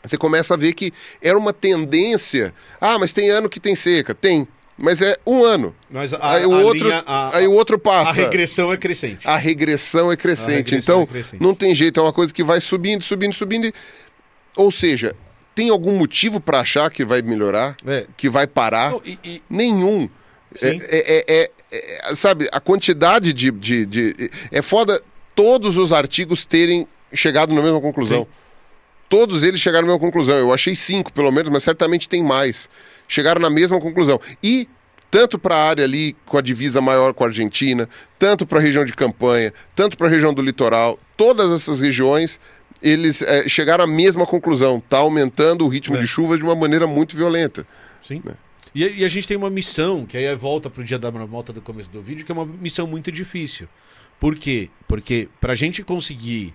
Speaker 3: Você começa a ver que era uma tendência. Ah, mas tem ano que tem seca. Tem. Mas é um ano.
Speaker 1: Mas
Speaker 3: aí o outro passa.
Speaker 1: A regressão é crescente.
Speaker 3: A regressão é crescente. Então, não tem jeito. É uma coisa que vai subindo. Ou seja, tem algum motivo para achar que vai melhorar? Que vai parar? Não, nenhum. Sabe, a quantidade de... É foda todos os artigos terem chegado na mesma conclusão. Sim. Todos eles chegaram na mesma conclusão. Eu achei 5, pelo menos, mas certamente tem mais. Chegaram na mesma conclusão. E tanto para a área ali com a divisa maior com a Argentina, tanto para a região de Campanha, tanto para a região do litoral, todas essas regiões, eles chegaram à mesma conclusão. Está aumentando o ritmo de chuva de uma maneira muito violenta.
Speaker 1: Sim. E a gente tem uma missão, que aí volta para o dia da marmota do começo do vídeo, que é uma missão muito difícil. Por quê? Porque para a gente conseguir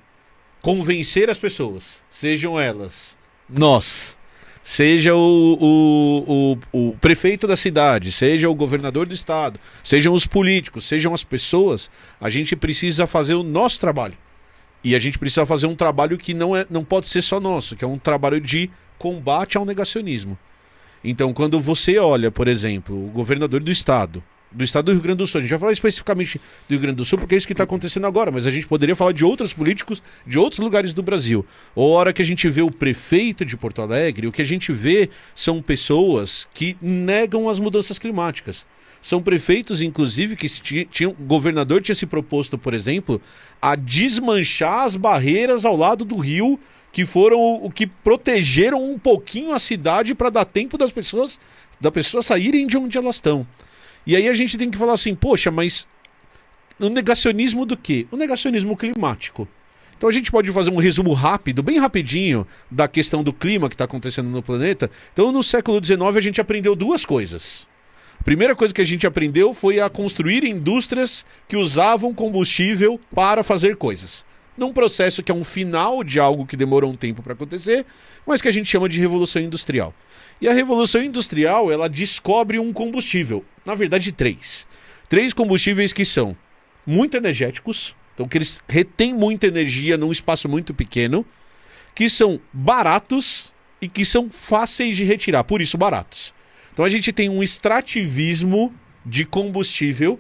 Speaker 1: convencer as pessoas, sejam elas nós, seja o prefeito da cidade, seja o governador do estado, sejam os políticos, sejam as pessoas, a gente precisa fazer o nosso trabalho. E a gente precisa fazer um trabalho que não pode ser só nosso, que é um trabalho de combate ao negacionismo. Então, quando você olha, por exemplo, o governador do estado do Rio Grande do Sul, a gente vai falar especificamente do Rio Grande do Sul porque é isso que está acontecendo agora, mas a gente poderia falar de outros políticos de outros lugares do Brasil. Ou a hora que a gente vê o prefeito de Porto Alegre, o que a gente vê são pessoas que negam as mudanças climáticas. São prefeitos, inclusive, que o governador tinha se proposto, por exemplo, a desmanchar as barreiras ao lado do rio, que foram o que protegeram um pouquinho a cidade para dar tempo das pessoas saírem de onde elas estão. E aí a gente tem que falar assim, poxa, mas o negacionismo do quê? O negacionismo climático. Então a gente pode fazer um resumo rápido, bem rapidinho, da questão do clima que está acontecendo no planeta. Então no século XIX a gente aprendeu duas coisas. A primeira coisa que a gente aprendeu foi a construir indústrias que usavam combustível para fazer coisas. Num processo que é um final de algo que demorou um tempo para acontecer, mas que a gente chama de Revolução Industrial. E a Revolução Industrial, ela descobre um combustível, na verdade 3. 3 combustíveis que são muito energéticos, então que eles retêm muita energia num espaço muito pequeno, que são baratos e que são fáceis de retirar, por isso baratos. Então a gente tem um extrativismo de combustível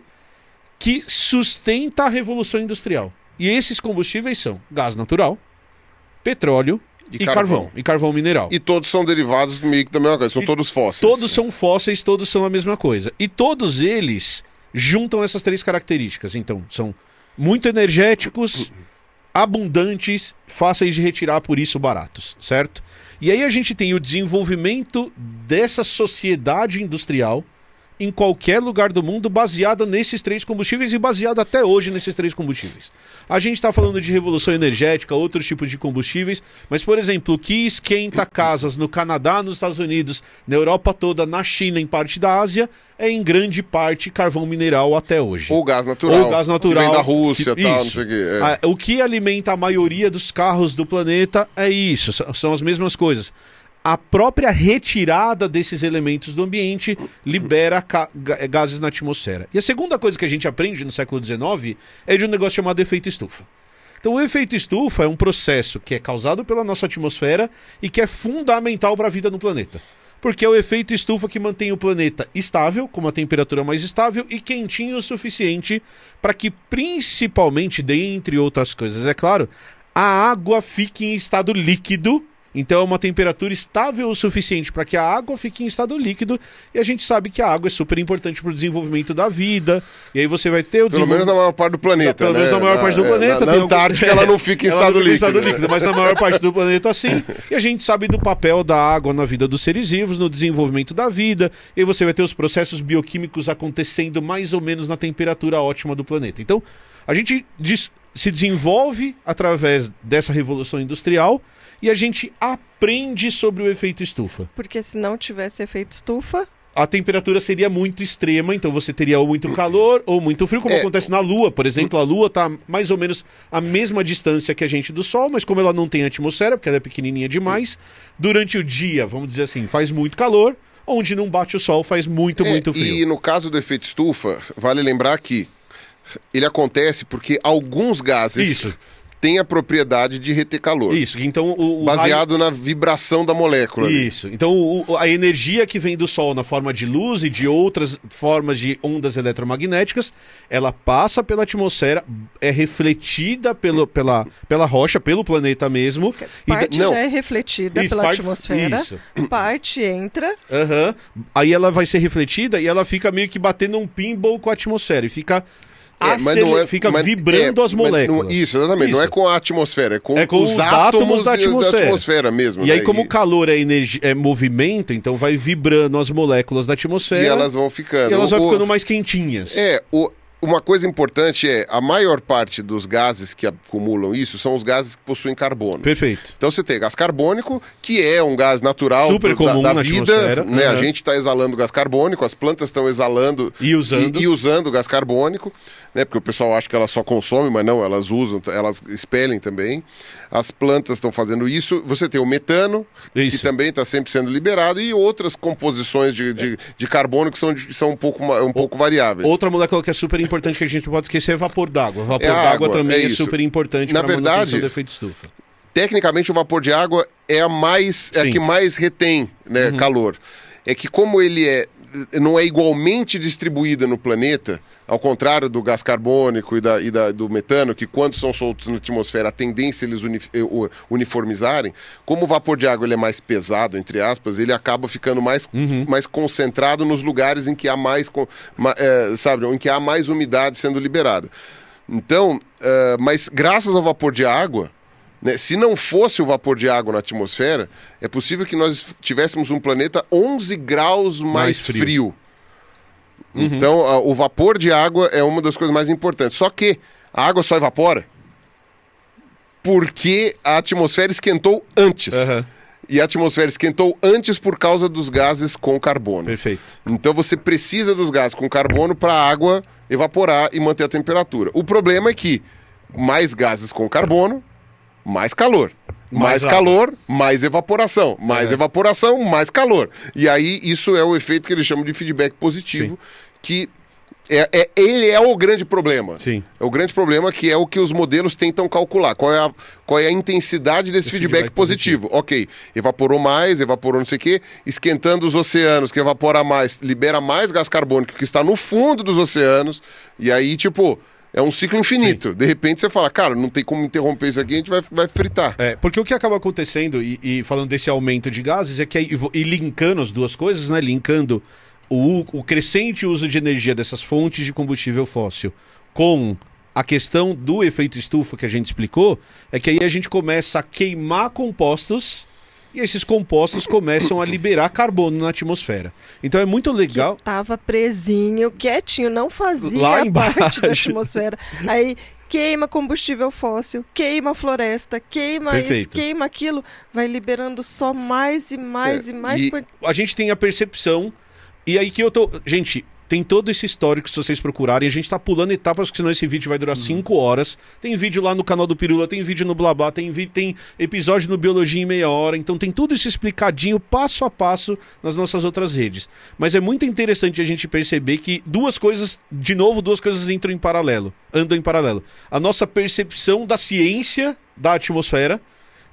Speaker 1: que sustenta a Revolução Industrial. E esses combustíveis são gás natural, petróleo e carvão. E carvão mineral.
Speaker 3: E todos são derivados meio que da mesma coisa, são todos fósseis.
Speaker 1: Todos são fósseis, todos são a mesma coisa. E todos eles juntam essas 3 características. Então, são muito energéticos, abundantes, fáceis de retirar, por isso baratos, certo? E aí a gente tem o desenvolvimento dessa sociedade industrial em qualquer lugar do mundo baseada nesses 3 combustíveis e baseada até hoje nesses 3 combustíveis. A gente está falando de revolução energética, outros tipos de combustíveis, mas, por exemplo, o que esquenta casas no Canadá, nos Estados Unidos, na Europa toda, na China, em parte da Ásia, é em grande parte carvão mineral até hoje.
Speaker 3: Ou gás natural.
Speaker 1: Ou gás natural.
Speaker 3: Que vem da Rússia e tal, não sei o quê.
Speaker 1: O que alimenta a maioria dos carros do planeta é isso, são as mesmas coisas. A própria retirada desses elementos do ambiente libera gases na atmosfera. E a segunda coisa que a gente aprende no século XIX é de um negócio chamado efeito estufa. Então o efeito estufa é um processo que é causado pela nossa atmosfera e que é fundamental para a vida no planeta. Porque é o efeito estufa que mantém o planeta estável, com uma temperatura mais estável e quentinho o suficiente para que, principalmente, dentre outras coisas, é claro, a água fique em estado líquido. Então é uma temperatura estável o suficiente para que a água fique em estado líquido, e a gente sabe que a água é super importante para o desenvolvimento da vida, e aí você vai ter o
Speaker 3: Pelo menos na maior parte do planeta,
Speaker 1: Pelo menos na maior parte do planeta.
Speaker 3: Na Antártica ela não fica em estado líquido.
Speaker 1: Mas na maior parte do planeta sim, e a gente sabe do papel da água na vida dos seres vivos, no desenvolvimento da vida, e aí você vai ter os processos bioquímicos acontecendo mais ou menos na temperatura ótima do planeta. Então a gente se desenvolve através dessa revolução industrial, e a gente aprende sobre o efeito estufa.
Speaker 2: Porque se não tivesse efeito estufa...
Speaker 1: A temperatura seria muito extrema, então você teria ou muito calor ou muito frio, como acontece na Lua, por exemplo. A Lua está mais ou menos a mesma distância que a gente do Sol, mas como ela não tem atmosfera, porque ela é pequenininha demais, durante o dia, vamos dizer assim, faz muito calor, onde não bate o Sol faz muito frio.
Speaker 3: E no caso do efeito estufa, vale lembrar que ele acontece porque alguns gases... tem a propriedade de reter calor.
Speaker 1: Isso, então
Speaker 3: baseado na vibração da molécula.
Speaker 1: Isso, então a energia que vem do Sol na forma de luz e de outras formas de ondas eletromagnéticas, ela passa pela atmosfera, é refletida pela rocha, pelo planeta mesmo.
Speaker 2: Parte já é refletida pela atmosfera, parte entra.
Speaker 1: Aí ela vai ser refletida e ela fica meio que batendo um pinball com a atmosfera e fica... fica vibrando as moléculas.
Speaker 3: Isso, exatamente. Isso. Não é com a atmosfera, é com os átomos da atmosfera mesmo.
Speaker 1: E aí, como o calor é energia, é movimento, então vai vibrando as moléculas da atmosfera.
Speaker 3: E elas vão ficando.
Speaker 1: E elas vão ficando mais quentinhas.
Speaker 3: Uma coisa importante a maior parte dos gases que acumulam isso são os gases que possuem carbono.
Speaker 1: Perfeito.
Speaker 3: Então você tem gás carbônico, que é um gás natural
Speaker 1: super comum
Speaker 3: da
Speaker 1: na
Speaker 3: vida, né? A gente está exalando gás carbônico, as plantas estão exalando
Speaker 1: e
Speaker 3: usando gás carbônico, né? Porque o pessoal acha que elas só consomem, mas não, elas usam, elas expelem também. As plantas estão fazendo isso. Você tem o metano, que também está sempre sendo liberado, e outras composições de carbono que são um pouco variáveis.
Speaker 1: Outra molécula que é super importante que a gente não pode esquecer é vapor d'água. Vapor d'água também é super importante para a manutenção do efeito estufa.
Speaker 3: Tecnicamente, o vapor de água é a que mais retém, né, calor. É que como ele não é igualmente distribuída no planeta, ao contrário do gás carbônico e do metano, que quando são soltos na atmosfera, a tendência é eles uniformizarem, como o vapor de água ele é mais pesado, entre aspas, ele acaba ficando mais concentrado nos lugares em que há em que há mais umidade sendo liberada. Então, mas graças ao vapor de água, né, se não fosse o vapor de água na atmosfera, é possível que nós tivéssemos um planeta 11 graus mais frio. Então, o vapor de água é uma das coisas mais importantes. Só que a água só evapora porque a atmosfera esquentou antes. E a atmosfera esquentou antes por causa dos gases com carbono.
Speaker 1: Perfeito.
Speaker 3: Então você precisa dos gases com carbono para a água evaporar e manter a temperatura. O problema é que mais gases com carbono, mais calor. Mais calor, mais evaporação. Mais evaporação, mais calor. E aí, isso é o efeito que eles chamam de feedback positivo, que ele é o grande problema.
Speaker 1: Sim.
Speaker 3: É o grande problema, que é o que os modelos tentam calcular. Qual é a intensidade desse feedback positivo? Ok, evaporou mais, evaporou não sei o quê, esquentando os oceanos, que evapora mais, libera mais gás carbônico que está no fundo dos oceanos, e aí, é um ciclo infinito. Sim. De repente você fala, cara, não tem como interromper isso aqui, a gente vai fritar.
Speaker 1: Porque o que acaba acontecendo, e falando desse aumento de gases, é que e linkando as duas coisas, né? Linkando o crescente uso de energia dessas fontes de combustível fóssil com a questão do efeito estufa que a gente explicou, é que aí a gente começa a queimar compostos. E esses compostos começam a liberar carbono na atmosfera. Então é muito legal.
Speaker 2: Que tava presinho, quietinho, não fazia parte da atmosfera. Aí queima combustível fóssil, queima floresta, queima isso, queima aquilo, vai liberando só mais e mais e mais.
Speaker 1: A gente tem a percepção, e aí que eu tô... Gente, tem todo esse histórico, se vocês procurarem. A gente tá pulando etapas, porque senão esse vídeo vai durar 5 horas. Tem vídeo lá no canal do Pirula, tem vídeo no Blabla, tem episódio no Biologia em Meia Hora. Então tem tudo isso explicadinho, passo a passo, nas nossas outras redes. Mas é muito interessante a gente perceber que duas coisas andam em paralelo. A nossa percepção da ciência da atmosfera.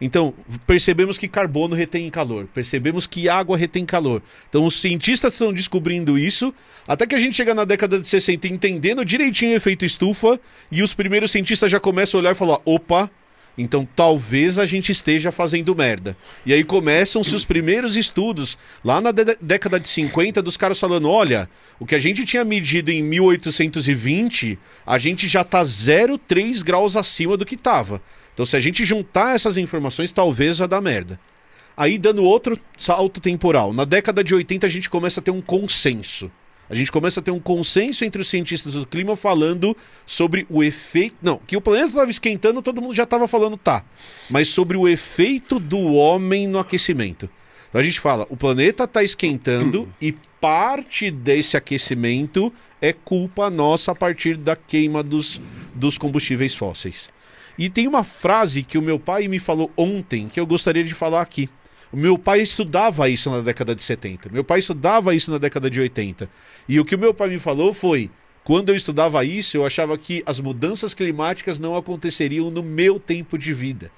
Speaker 1: Então, percebemos que carbono retém calor, percebemos que água retém calor. Então, os cientistas estão descobrindo isso, até que a gente chega na década de 60 entendendo direitinho o efeito estufa, e os primeiros cientistas já começam a olhar e falar, opa, então talvez a gente esteja fazendo merda. E aí começam-se os primeiros estudos, lá na década de 50, dos caras falando, olha, o que a gente tinha medido em 1820, a gente já está 0,3 graus acima do que estava. Então, se a gente juntar essas informações, talvez vai dar merda. Aí, dando outro salto temporal. Na década de 80, a gente começa a ter um consenso. A gente começa a ter um consenso entre os cientistas do clima falando sobre o efeito... Não, que o planeta estava esquentando, todo mundo já estava falando, tá. Mas sobre o efeito do homem no aquecimento. Então, a gente fala, o planeta está esquentando e parte desse aquecimento é culpa nossa a partir da queima dos combustíveis fósseis. E tem uma frase que o meu pai me falou ontem, que eu gostaria de falar aqui. O meu pai estudava isso na década de 70. Meu pai estudava isso na década de 80. E o que o meu pai me falou foi, quando eu estudava isso, eu achava que as mudanças climáticas não aconteceriam no meu tempo de vida.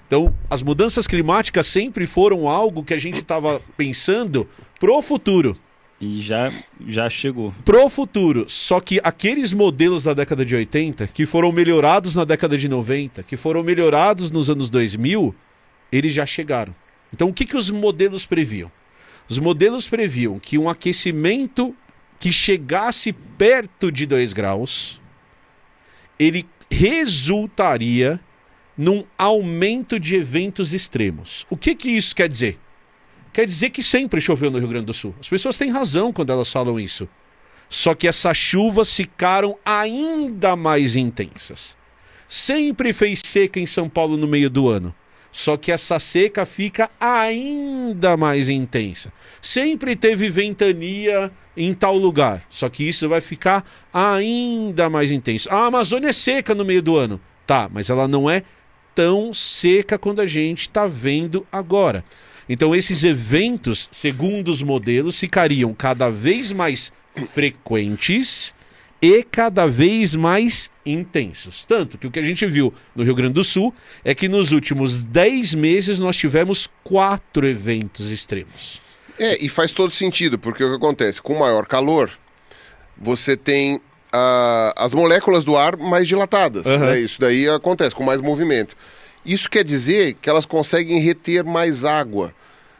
Speaker 1: Então, as mudanças climáticas sempre foram algo que a gente estava pensando pro futuro.
Speaker 4: E já chegou.
Speaker 1: Pro futuro. Só que aqueles modelos da década de 80, que foram melhorados na década de 90, que foram melhorados nos anos 2000, eles já chegaram. Então o que os modelos previam? Os modelos previam que um aquecimento que chegasse perto de 2 graus, ele resultaria num aumento de eventos extremos. O que isso quer dizer? Quer dizer que sempre choveu no Rio Grande do Sul. As pessoas têm razão quando elas falam isso. Só que essas chuvas ficaram ainda mais intensas. Sempre fez seca em São Paulo no meio do ano. Só que essa seca fica ainda mais intensa. Sempre teve ventania em tal lugar. Só que isso vai ficar ainda mais intenso. A Amazônia é seca no meio do ano. Tá, mas ela não é tão seca quanto a gente está vendo agora. Então esses eventos, segundo os modelos, ficariam cada vez mais frequentes e cada vez mais intensos. Tanto que o que a gente viu no Rio Grande do Sul é que nos últimos 10 meses nós tivemos 4 eventos extremos.
Speaker 3: E faz todo sentido, porque o que acontece? Com maior calor, você tem as moléculas do ar mais dilatadas. Né? Isso daí acontece com mais movimento. Isso quer dizer que elas conseguem reter mais água.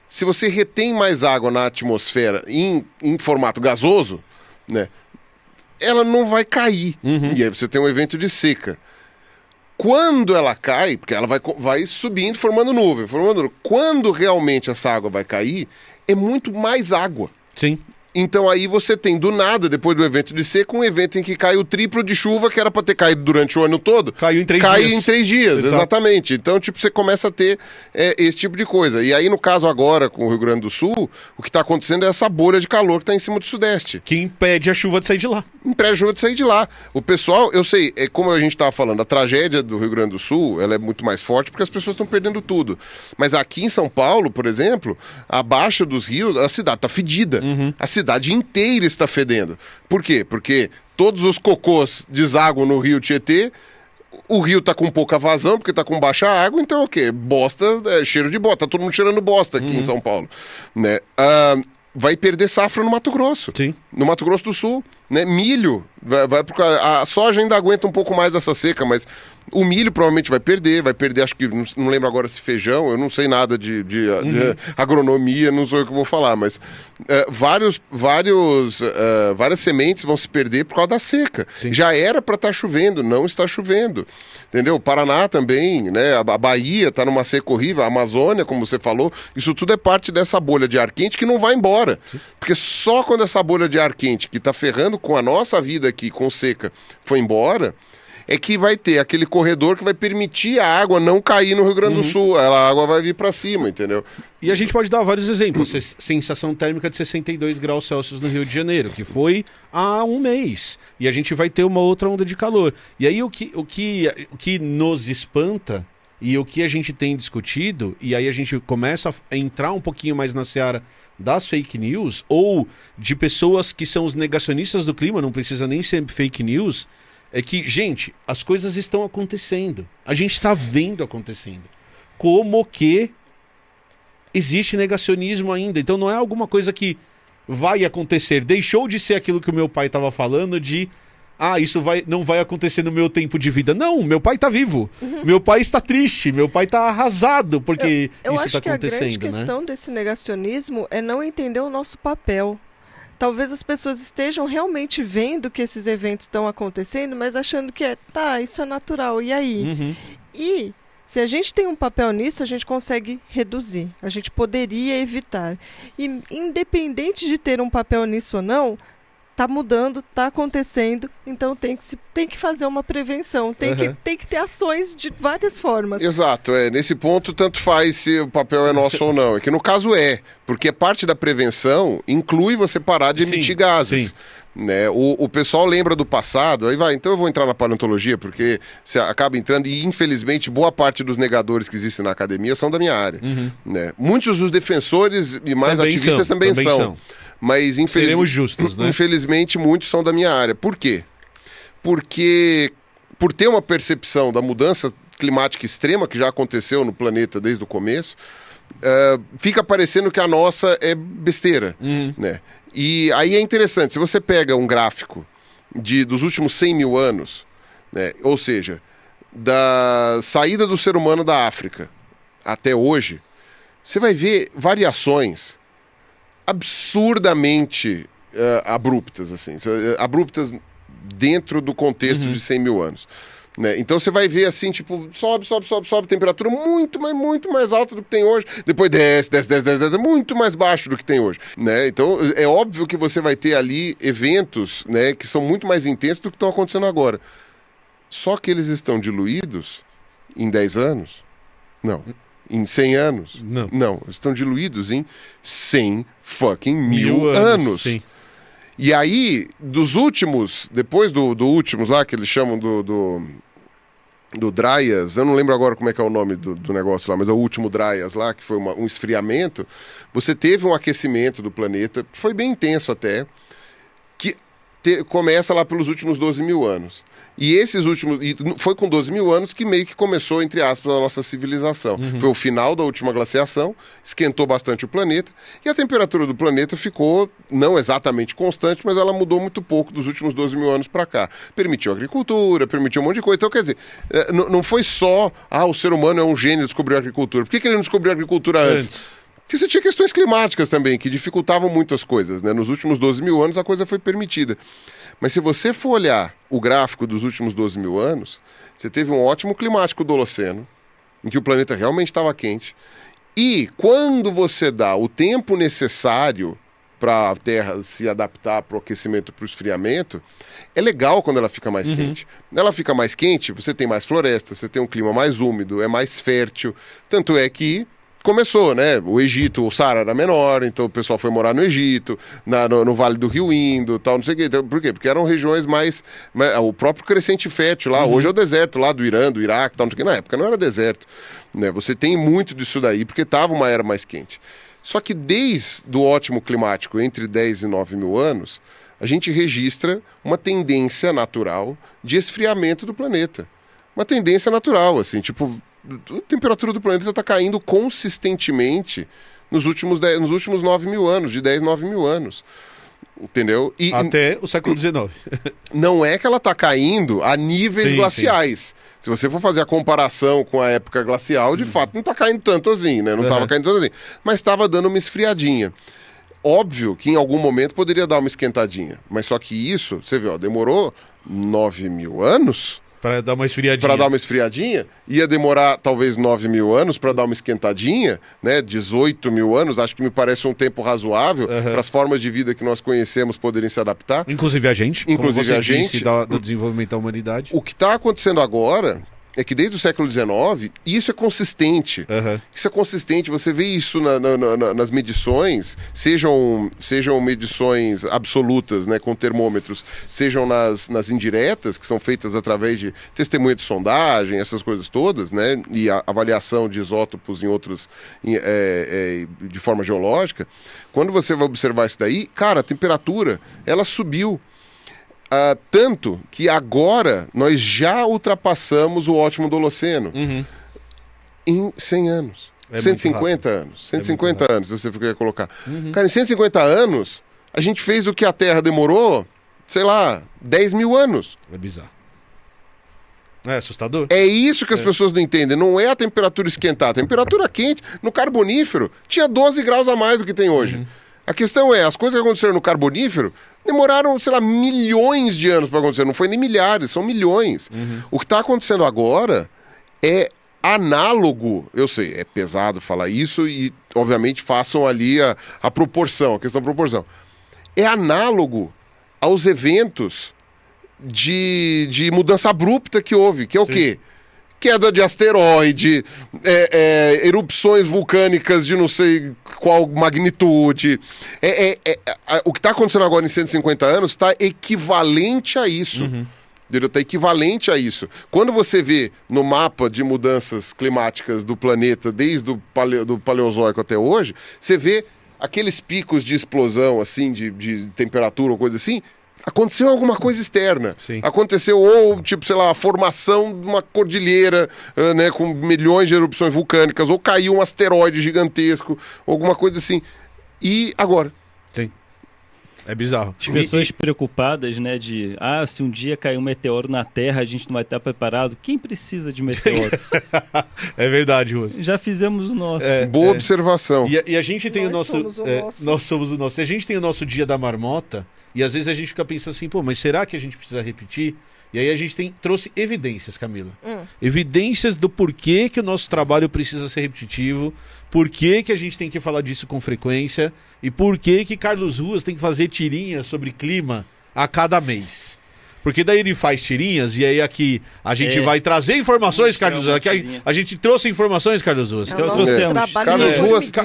Speaker 3: Se você retém mais água na atmosfera em formato gasoso, né, ela não vai cair. E aí você tem um evento de seca. Quando ela cai, porque ela vai subindo, formando nuvem. Quando realmente essa água vai cair, é muito mais água.
Speaker 1: Sim.
Speaker 3: Então aí você tem, do nada, depois do evento de seca, um evento em que cai o triplo de chuva, que era para ter caído durante o ano todo.
Speaker 1: Caiu em 3 dias.
Speaker 3: Cai em 3 dias,
Speaker 1: Exato.
Speaker 3: Exatamente. Então, você começa a ter esse tipo de coisa. E aí, no caso agora, com o Rio Grande do Sul, o que está acontecendo é essa bolha de calor que está em cima do Sudeste.
Speaker 1: Que impede a chuva de sair de lá.
Speaker 3: Impede a chuva de sair de lá. O pessoal, eu sei, como a gente estava falando, a tragédia do Rio Grande do Sul, ela é muito mais forte porque as pessoas estão perdendo tudo. Mas aqui em São Paulo, por exemplo, abaixo dos rios, a cidade está fedida. A cidade inteira está fedendo. Por quê? Porque todos os cocôs desaguam no rio Tietê, o rio tá com pouca vazão, porque tá com baixa água, então o quê? Bosta, cheiro de bosta, tá todo mundo cheirando bosta aqui em São Paulo. Né? Vai perder safra no Mato Grosso.
Speaker 1: Sim.
Speaker 3: No Mato Grosso do Sul, né? Milho, a soja ainda aguenta um pouco mais dessa seca, mas o milho provavelmente vai perder, acho que, não lembro agora se feijão, eu não sei nada de agronomia, não sou eu que vou falar, mas várias sementes vão se perder por causa da seca.
Speaker 1: Sim.
Speaker 3: Já era para estar chovendo, não está chovendo, entendeu? O Paraná também, né? A Bahia está numa seca horrível, a Amazônia, como você falou, isso tudo é parte dessa bolha de ar quente que não vai embora. Sim. Porque só quando essa bolha de ar quente, que está ferrando com a nossa vida aqui, com seca, foi embora, é que vai ter aquele corredor que vai permitir a água não cair no Rio Grande do Sul. A água vai vir para cima, entendeu?
Speaker 1: E a gente pode dar vários exemplos. Sensação térmica de 62 graus Celsius no Rio de Janeiro, que foi há um mês. E a gente vai ter uma outra onda de calor. E aí o que nos espanta e o que a gente tem discutido, e aí a gente começa a entrar um pouquinho mais na seara das fake news, ou de pessoas que são os negacionistas do clima, não precisa nem ser fake news, é que, gente, as coisas estão acontecendo. A gente está vendo acontecendo. Como que existe negacionismo ainda. Então não é alguma coisa que vai acontecer. Deixou de ser aquilo que o meu pai estava falando de... isso não vai acontecer no meu tempo de vida. Não, meu pai está vivo. Meu pai está triste. Meu pai está arrasado porque isso está acontecendo.
Speaker 2: Eu acho que a grande questão desse negacionismo é não entender o nosso papel. Talvez as pessoas estejam realmente vendo que esses eventos estão acontecendo, mas achando que isso é natural. E aí? E se a gente tem um papel nisso, a gente consegue reduzir. A gente poderia evitar. E independente de ter um papel nisso ou não, tá mudando, tá acontecendo, então tem que fazer uma prevenção, tem que ter ações de várias formas.
Speaker 3: Exato, nesse ponto tanto faz se o papel é nosso ou não, é que no caso porque parte da prevenção inclui você parar de emitir gases.
Speaker 1: Sim.
Speaker 3: Né? O pessoal lembra do passado, então eu vou entrar na paleontologia, porque você acaba entrando, e infelizmente boa parte dos negadores que existem na academia são da minha área. Né? Muitos dos defensores e mais
Speaker 1: também
Speaker 3: ativistas também são. Mas
Speaker 1: seremos justos, né?
Speaker 3: Infelizmente muitos são da minha área. Por quê? Porque por ter uma percepção da mudança climática extrema que já aconteceu no planeta desde o começo, fica parecendo que a nossa é besteira. Né? E aí é interessante, se você pega um gráfico dos últimos 100 mil anos, né, ou seja, da saída do ser humano da África até hoje, você vai ver variações absurdamente abruptas, assim, abruptas dentro do contexto de 100 mil anos. Né? Então você vai ver assim, tipo, sobe, temperatura muito mais alta do que tem hoje, depois desce, muito mais baixo do que tem hoje. Né? Então é óbvio que você vai ter ali eventos, né, que são muito mais intensos do que estão acontecendo agora. Só que eles estão diluídos em 10 anos? Não. Em 100 anos? Não. Estão diluídos em 100 fucking mil anos. Sim. E aí, dos últimos, depois do últimos lá, que eles chamam do Dryas, eu não lembro agora como é que é o nome do negócio lá, mas é o último Dryas lá, que foi um esfriamento, você teve um aquecimento do planeta, que foi bem intenso até, que começa lá pelos últimos 12 mil anos. E esses últimos... foi com 12 mil anos que meio que começou, entre aspas, a nossa civilização. Foi o final da última glaciação, esquentou bastante o planeta, e a temperatura do planeta ficou, não exatamente constante, mas ela mudou muito pouco dos últimos 12 mil anos para cá. Permitiu agricultura, permitiu um monte de coisa. Então, quer dizer, não foi só, o ser humano é um gênio, descobriu a agricultura. Por que ele não descobriu a agricultura antes? Porque você tinha questões climáticas também, que dificultavam muito as coisas, né? Nos últimos 12 mil anos a coisa foi permitida. Mas se você for olhar o gráfico dos últimos 12 mil anos, você teve um ótimo climático do Holoceno, em que o planeta realmente estava quente. E quando você dá o tempo necessário para a Terra se adaptar para o aquecimento, para o esfriamento, é legal quando ela fica mais quente. Ela fica mais quente, você tem mais floresta, você tem um clima mais úmido, é mais fértil. Tanto é que começou, né? O Egito, o Saara era menor, então o pessoal foi morar no Egito, no Vale do Rio Indo, tal, não sei o quê. Então, por quê? Porque eram regiões mais... o próprio crescente fértil lá, hoje é o deserto lá do Irã, do Iraque, tal, não sei o quê. Na época não era deserto. Né? Você tem muito disso daí, porque estava uma era mais quente. Só que desde o ótimo climático, entre 10 e 9 mil anos, a gente registra uma tendência natural de esfriamento do planeta. Uma tendência natural, assim, tipo... A temperatura do planeta está caindo consistentemente nos últimos 9 mil anos, de 10, 9 mil anos. Entendeu?
Speaker 1: Até o século XIX.
Speaker 3: Não é que ela está caindo a níveis glaciais. Sim. Se você for fazer a comparação com a época glacial, de fato, não está caindo tanto assim, né? Não estava caindo tanto assim. Mas estava dando uma esfriadinha. Óbvio que em algum momento poderia dar uma esquentadinha. Mas só que isso, você vê, demorou 9 mil anos
Speaker 1: Para dar uma esfriadinha.
Speaker 3: Para dar uma esfriadinha, ia demorar talvez 9 mil anos para dar uma esquentadinha, né? 18 mil anos, acho que me parece um tempo razoável para as formas de vida que nós conhecemos poderem se adaptar.
Speaker 1: Inclusive a gente.
Speaker 3: Inclusive
Speaker 1: como você
Speaker 3: a gente.
Speaker 1: disse, do desenvolvimento da humanidade.
Speaker 3: O que está acontecendo agora é que desde o século XIX, isso é consistente. Isso é consistente, você vê isso nas medições, sejam medições absolutas, né, com termômetros, sejam nas indiretas, que são feitas através de testemunha de sondagem, essas coisas todas, né, e a avaliação de isótopos em outros, de forma geológica. Quando você vai observar isso daí, cara, a temperatura, ela subiu. Tanto que agora nós já ultrapassamos o ótimo do Holoceno em 100 anos. 150 anos. 150 anos, se você quer colocar. Cara, em 150 anos, a gente fez o que a Terra demorou, sei lá, 10 mil anos.
Speaker 1: É bizarro. É assustador.
Speaker 3: É isso que as pessoas não entendem. Não é a temperatura esquentar. A temperatura quente, no Carbonífero, tinha 12 graus a mais do que tem hoje. A questão é, as coisas que aconteceram no Carbonífero demoraram, sei lá, milhões de anos para acontecer. Não foi nem milhares, são milhões. O que está acontecendo agora é análogo, eu sei, é pesado falar isso e, obviamente, façam ali a proporção, a questão da proporção. É análogo aos eventos de mudança abrupta que houve, que é o quê? Queda de asteroide, erupções vulcânicas de não sei qual magnitude. O que está acontecendo agora em 150 anos está equivalente a isso. Está equivalente a isso. Quando você vê no mapa de mudanças climáticas do planeta, desde o do Paleozoico até hoje, você vê aqueles picos de explosão, assim, de temperatura ou coisa assim. Aconteceu alguma coisa externa.
Speaker 1: Sim.
Speaker 3: Aconteceu, ou, tipo, sei lá, a formação de uma cordilheira, né, com milhões de erupções vulcânicas, ou caiu um asteroide gigantesco, alguma coisa assim. E agora?
Speaker 1: Sim. É bizarro.
Speaker 4: As pessoas preocupadas, né, se um dia cair um meteoro na Terra, a gente não vai estar preparado. Quem precisa de meteoro?
Speaker 1: É verdade, Russo.
Speaker 4: Já fizemos o nosso.
Speaker 3: Boa observação.
Speaker 1: E a gente tem
Speaker 2: Nós somos o nosso.
Speaker 1: Nós somos o nosso. E a gente tem o nosso dia da marmota, e às vezes a gente fica pensando assim, pô, mas será que a gente precisa repetir? E aí a gente trouxe evidências, Camila. Evidências do porquê que o nosso trabalho precisa ser repetitivo, porquê que a gente tem que falar disso com frequência e porquê que Carlos Ruas tem que fazer tirinhas sobre clima a cada mês. Porque daí ele faz tirinhas e aí aqui a gente vai trazer informações, Carlos Ruas. Aqui a gente trouxe informações, Carlos Ruas.
Speaker 2: Então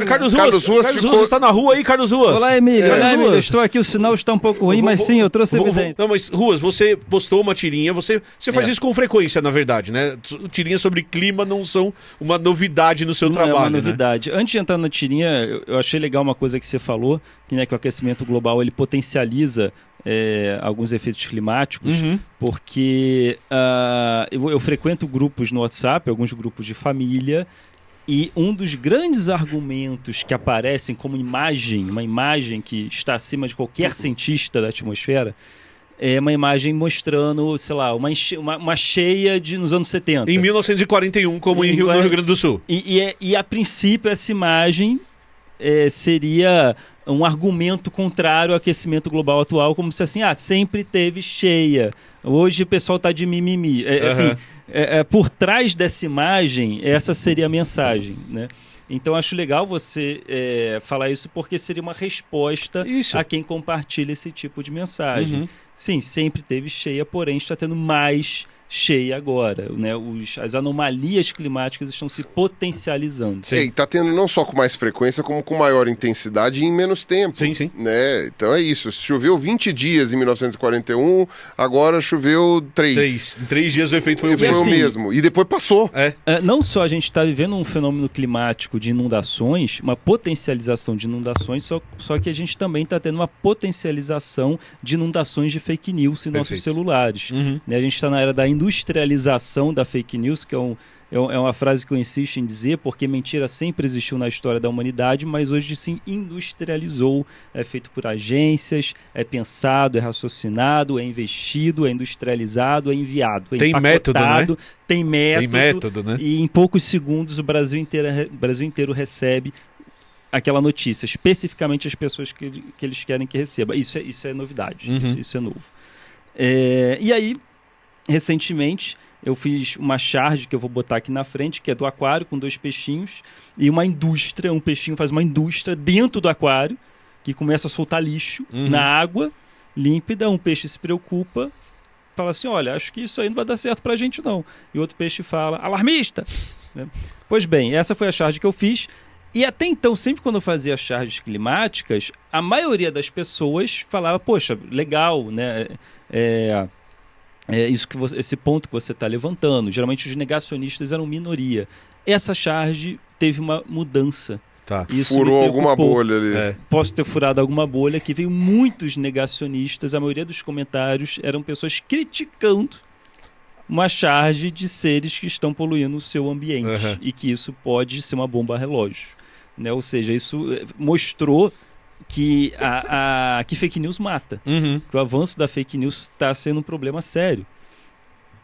Speaker 3: Carlos Ruas
Speaker 1: está na rua aí, Carlos Ruas.
Speaker 4: Olá, Emílio. Olá, Emílio. Estou aqui, o sinal está um pouco ruim, mas sim, eu trouxe evidência.
Speaker 1: Não, mas Ruas, você postou uma tirinha, você faz isso com frequência, na verdade, né? Tirinhas sobre clima não são uma novidade no seu trabalho,
Speaker 4: é uma novidade. Antes de entrar na tirinha, eu achei legal uma coisa que você falou, que o aquecimento global ele potencializa alguns efeitos climáticos, porque eu frequento grupos no WhatsApp, alguns grupos de família, e um dos grandes argumentos que aparecem como imagem, uma imagem que está acima de qualquer cientista da atmosfera, é uma imagem mostrando, sei lá, uma cheia nos anos 70.
Speaker 1: Em 1941, como no Rio Grande do Sul.
Speaker 4: E a princípio essa imagem seria um argumento contrário ao aquecimento global atual, como se assim, sempre teve cheia. Hoje o pessoal está de mimimi. Por trás dessa imagem, essa seria a mensagem, né? Então acho legal você falar isso, porque seria uma resposta a quem compartilha esse tipo de mensagem. Sim, sempre teve cheia, porém está tendo mais cheia agora, né? As anomalias climáticas estão se potencializando.
Speaker 3: E está tendo não só com mais frequência, como com maior intensidade e em menos tempo.
Speaker 1: Sim.
Speaker 3: Né? Então é isso. Choveu 20 dias em 1941, agora choveu 3.
Speaker 1: Em 3 dias o efeito foi
Speaker 3: o mesmo. E depois passou.
Speaker 4: Não só a gente está vivendo um fenômeno climático de inundações, uma potencialização de inundações, só que a gente também está tendo uma potencialização de inundações de fake news em nossos celulares. Né? A gente está na era da industrialização da fake news, que é uma frase que eu insisto em dizer, porque mentira sempre existiu na história da humanidade, mas hoje sim industrializou, é feito por agências, é pensado, é raciocinado, é investido, é industrializado, é enviado, é
Speaker 1: tem método, né?
Speaker 4: Tem método,
Speaker 1: né?
Speaker 4: E em poucos segundos o Brasil inteiro recebe aquela notícia, especificamente as pessoas que eles querem que receba. Isso é novidade, isso é novo. E aí, recentemente, eu fiz uma charge que eu vou botar aqui na frente, que é do aquário com 2 peixinhos, e uma indústria, um peixinho faz uma indústria dentro do aquário, que começa a soltar lixo na água límpida, um peixe se preocupa, fala assim, olha, acho que isso aí não vai dar certo pra gente não. E outro peixe fala, alarmista! Né? Pois bem, essa foi a charge que eu fiz. E até então, sempre quando eu fazia as charges climáticas, a maioria das pessoas falava, poxa, legal, né? Isso que esse ponto que você está levantando. Geralmente os negacionistas eram minoria. Essa charge teve uma mudança.
Speaker 1: Tá.
Speaker 4: Isso
Speaker 3: Furou alguma bolha ali.
Speaker 4: Posso ter furado alguma bolha, que veio muitos negacionistas, a maioria dos comentários eram pessoas criticando uma charge de seres que estão poluindo o seu ambiente e que isso pode ser uma bomba relógio. Né? Ou seja, isso mostrou que que fake news mata, que o avanço da fake news está sendo um problema sério.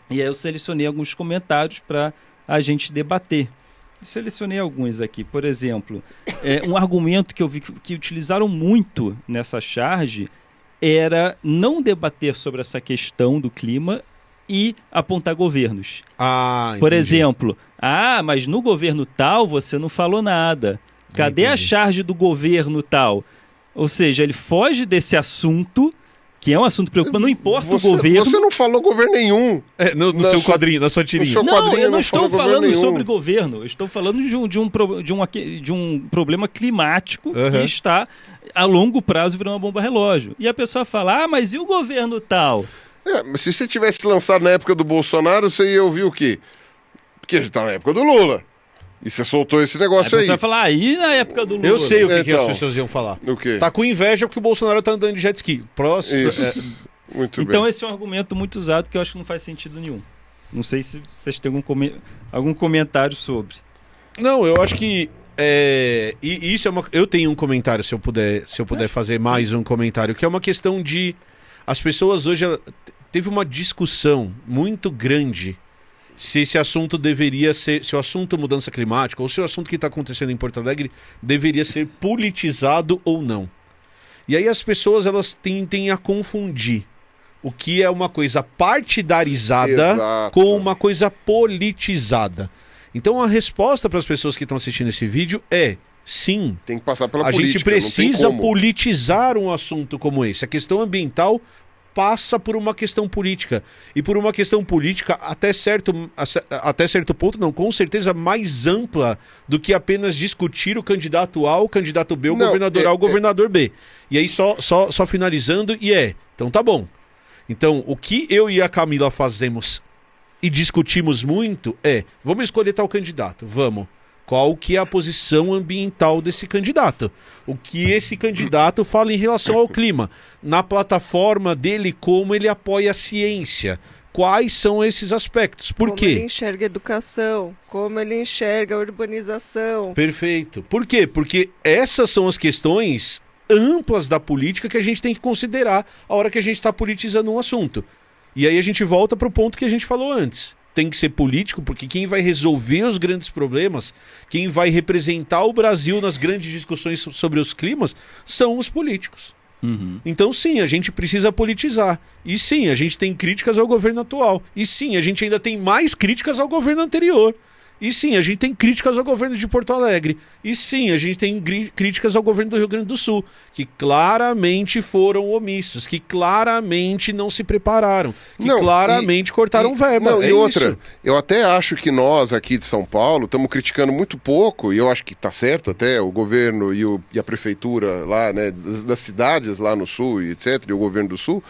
Speaker 4: E aí eu selecionei alguns comentários para a gente debater. Selecionei alguns aqui. Por exemplo, um argumento que eu vi que utilizaram muito nessa charge era não debater sobre essa questão do clima e apontar governos. Por exemplo, mas no governo tal você não falou nada. Cadê a charge do governo tal? Ou seja, ele foge desse assunto, que é um assunto preocupante, não importa o governo.
Speaker 3: Você não falou governo nenhum.
Speaker 1: No seu quadrinho, na sua tirinha.
Speaker 4: Não, eu não estou falando sobre governo. Eu estou falando de um problema climático que está, a longo prazo, virando uma bomba relógio. E a pessoa fala, mas e o governo tal?
Speaker 3: Mas se você tivesse lançado na época do Bolsonaro, você ia ouvir o quê? Porque a gente tá na época do Lula. E você soltou esse negócio aí.
Speaker 4: Você vai falar, na época do Lula?
Speaker 1: Eu sei o que as pessoas iam falar.
Speaker 3: O quê?
Speaker 1: Tá com inveja porque o Bolsonaro tá andando de jet ski. Próximo.
Speaker 3: Isso. Muito bem.
Speaker 4: Então esse é um argumento muito usado que eu acho que não faz sentido nenhum. Não sei se vocês têm algum comentário sobre.
Speaker 1: Não, eu acho que e isso eu tenho um comentário, se eu puder fazer mais um comentário, que é uma questão de as pessoas hoje teve uma discussão muito grande se esse assunto deveria ser, se o assunto mudança climática ou se o assunto que está acontecendo em Porto Alegre deveria ser politizado ou não. E aí as pessoas elas tendem a confundir o que é uma coisa partidarizada com uma coisa politizada. Então a resposta para as pessoas que estão assistindo esse vídeo é sim.
Speaker 3: Tem que passar pela
Speaker 1: política. A gente precisa
Speaker 3: não tem como
Speaker 1: politizar um assunto como esse. A questão ambiental passa por uma questão política. E por uma questão política até certo ponto, não, com certeza mais ampla do que apenas discutir o candidato A, o candidato B, o governador A, o governador B. E aí só finalizando, então tá bom. Então, o que eu e a Camila fazemos e discutimos muito vamos escolher tal candidato, vamos. Qual que é a posição ambiental desse candidato? O que esse candidato fala em relação ao clima? Na plataforma dele, como ele apoia a ciência? Quais são esses aspectos? Por quê?
Speaker 2: Como ele enxerga a educação, como ele enxerga a urbanização.
Speaker 1: Perfeito. Por quê? Porque essas são as questões amplas da política que a gente tem que considerar a hora que a gente está politizando um assunto. E aí a gente volta para o ponto que a gente falou antes. Tem que ser político, porque quem vai resolver os grandes problemas, quem vai representar o Brasil nas grandes discussões sobre os climas, são os políticos. Então, sim, a gente precisa politizar. E sim, a gente tem críticas ao governo atual. E sim, a gente ainda tem mais críticas ao governo anterior. E sim, a gente tem críticas ao governo de Porto Alegre. E sim, a gente tem críticas ao governo do Rio Grande do Sul, que claramente foram omissos, que claramente não se prepararam, que claramente cortaram verba.
Speaker 3: E outra, eu até acho que nós aqui de São Paulo estamos criticando muito pouco, e eu acho que está certo até, o governo e a prefeitura lá, né, das cidades lá no Sul e etc., e o governo do Sul,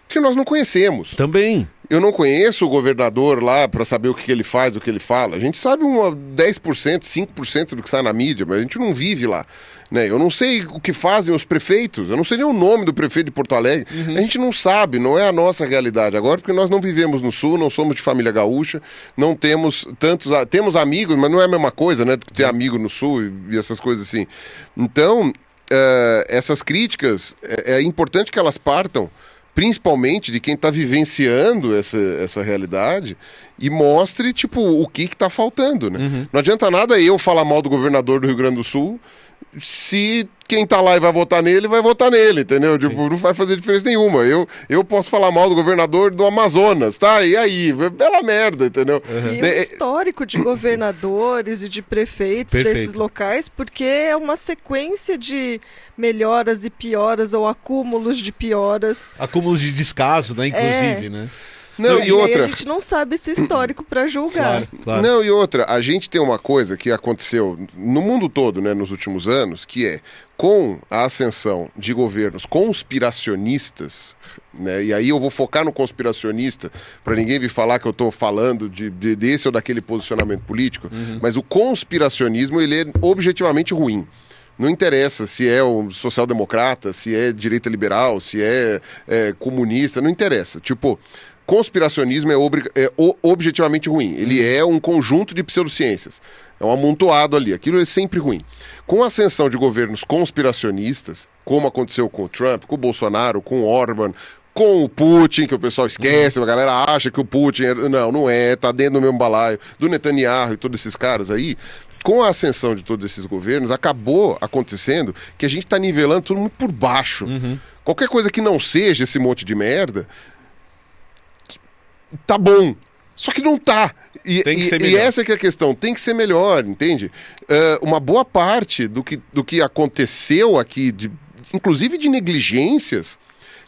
Speaker 3: que nós não conhecemos.
Speaker 1: Também.
Speaker 3: Eu não conheço o governador lá para saber o que ele faz, o que ele fala. A gente sabe 10%, 5% do que sai na mídia, mas a gente não vive lá. Né? Eu não sei o que fazem os prefeitos, eu não sei nem o nome do prefeito de Porto Alegre. A gente não sabe, não é a nossa realidade agora, porque nós não vivemos no Sul, não somos de família gaúcha, não temos tantos... Temos amigos, mas não é a mesma coisa, né? Ter amigo no Sul e essas coisas assim. Então, essas críticas, é importante que elas partam principalmente de quem está vivenciando essa realidade e mostre, tipo, o que está faltando, né? Não adianta nada eu falar mal do governador do Rio Grande do Sul se quem tá lá e vai votar nele, entendeu? Tipo, não vai fazer diferença nenhuma. Eu posso falar mal do governador do Amazonas, tá? E aí? Bela merda, entendeu?
Speaker 2: E o histórico de governadores e de prefeitos desses locais, porque é uma sequência de melhoras e pioras, ou acúmulos de pioras.
Speaker 1: Acúmulos de descaso, né? Inclusive, né?
Speaker 3: Não, e outra...
Speaker 2: a gente não sabe esse histórico para julgar.
Speaker 1: Claro.
Speaker 3: Não, e outra, a gente tem uma coisa que aconteceu no mundo todo, né, nos últimos anos, que é, com a ascensão de governos conspiracionistas, né, e aí eu vou focar no conspiracionista, para ninguém vir falar que eu estou falando desse ou daquele posicionamento político, mas o conspiracionismo, ele é objetivamente ruim. Não interessa se é um social-democrata, se é direita liberal, se é comunista, não interessa. Tipo... Conspiracionismo é objetivamente ruim. Ele é um conjunto de pseudociências. É um amontoado ali. Aquilo é sempre ruim. Com a ascensão de governos conspiracionistas, como aconteceu com o Trump, com o Bolsonaro, com o Orban, com o Putin, que o pessoal esquece, a galera acha que o Putin... Não é, tá dentro do mesmo balaio, do Netanyahu e todos esses caras aí. Com a ascensão de todos esses governos, acabou acontecendo que a gente tá nivelando tudo muito por baixo. Qualquer coisa que não seja esse monte de merda... tá bom, só que não tá. E essa é que é a questão, tem que ser melhor, entende? Uma boa parte do que aconteceu aqui, inclusive de negligências,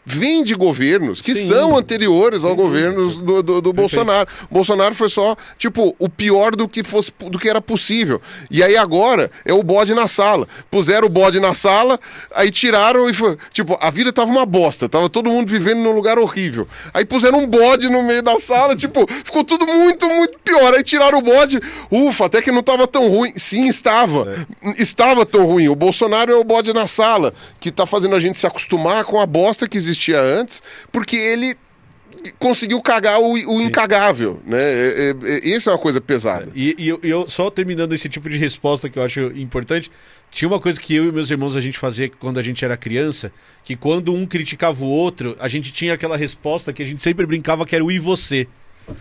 Speaker 3: vem de governos que são anteriores ao governo do Bolsonaro. Bolsonaro foi só, tipo, o pior do que era possível. E aí agora é o bode na sala. Puseram o bode na sala, aí tiraram e foi, tipo, a vida tava uma bosta, tava todo mundo vivendo num lugar horrível. Aí puseram um bode no meio da sala, tipo, ficou tudo muito, muito pior. Aí tiraram o bode, ufa, até que não tava tão ruim. Sim, estava. Estava tão ruim. O Bolsonaro é o bode na sala, que tá fazendo a gente se acostumar com a bosta que existia antes, porque ele conseguiu cagar o incagável, né? Essa é uma coisa pesada.
Speaker 1: E eu só terminando esse tipo de resposta que eu acho importante, tinha uma coisa que eu e meus irmãos a gente fazia quando a gente era criança, que quando um criticava o outro, a gente tinha aquela resposta que a gente sempre brincava que era o e você.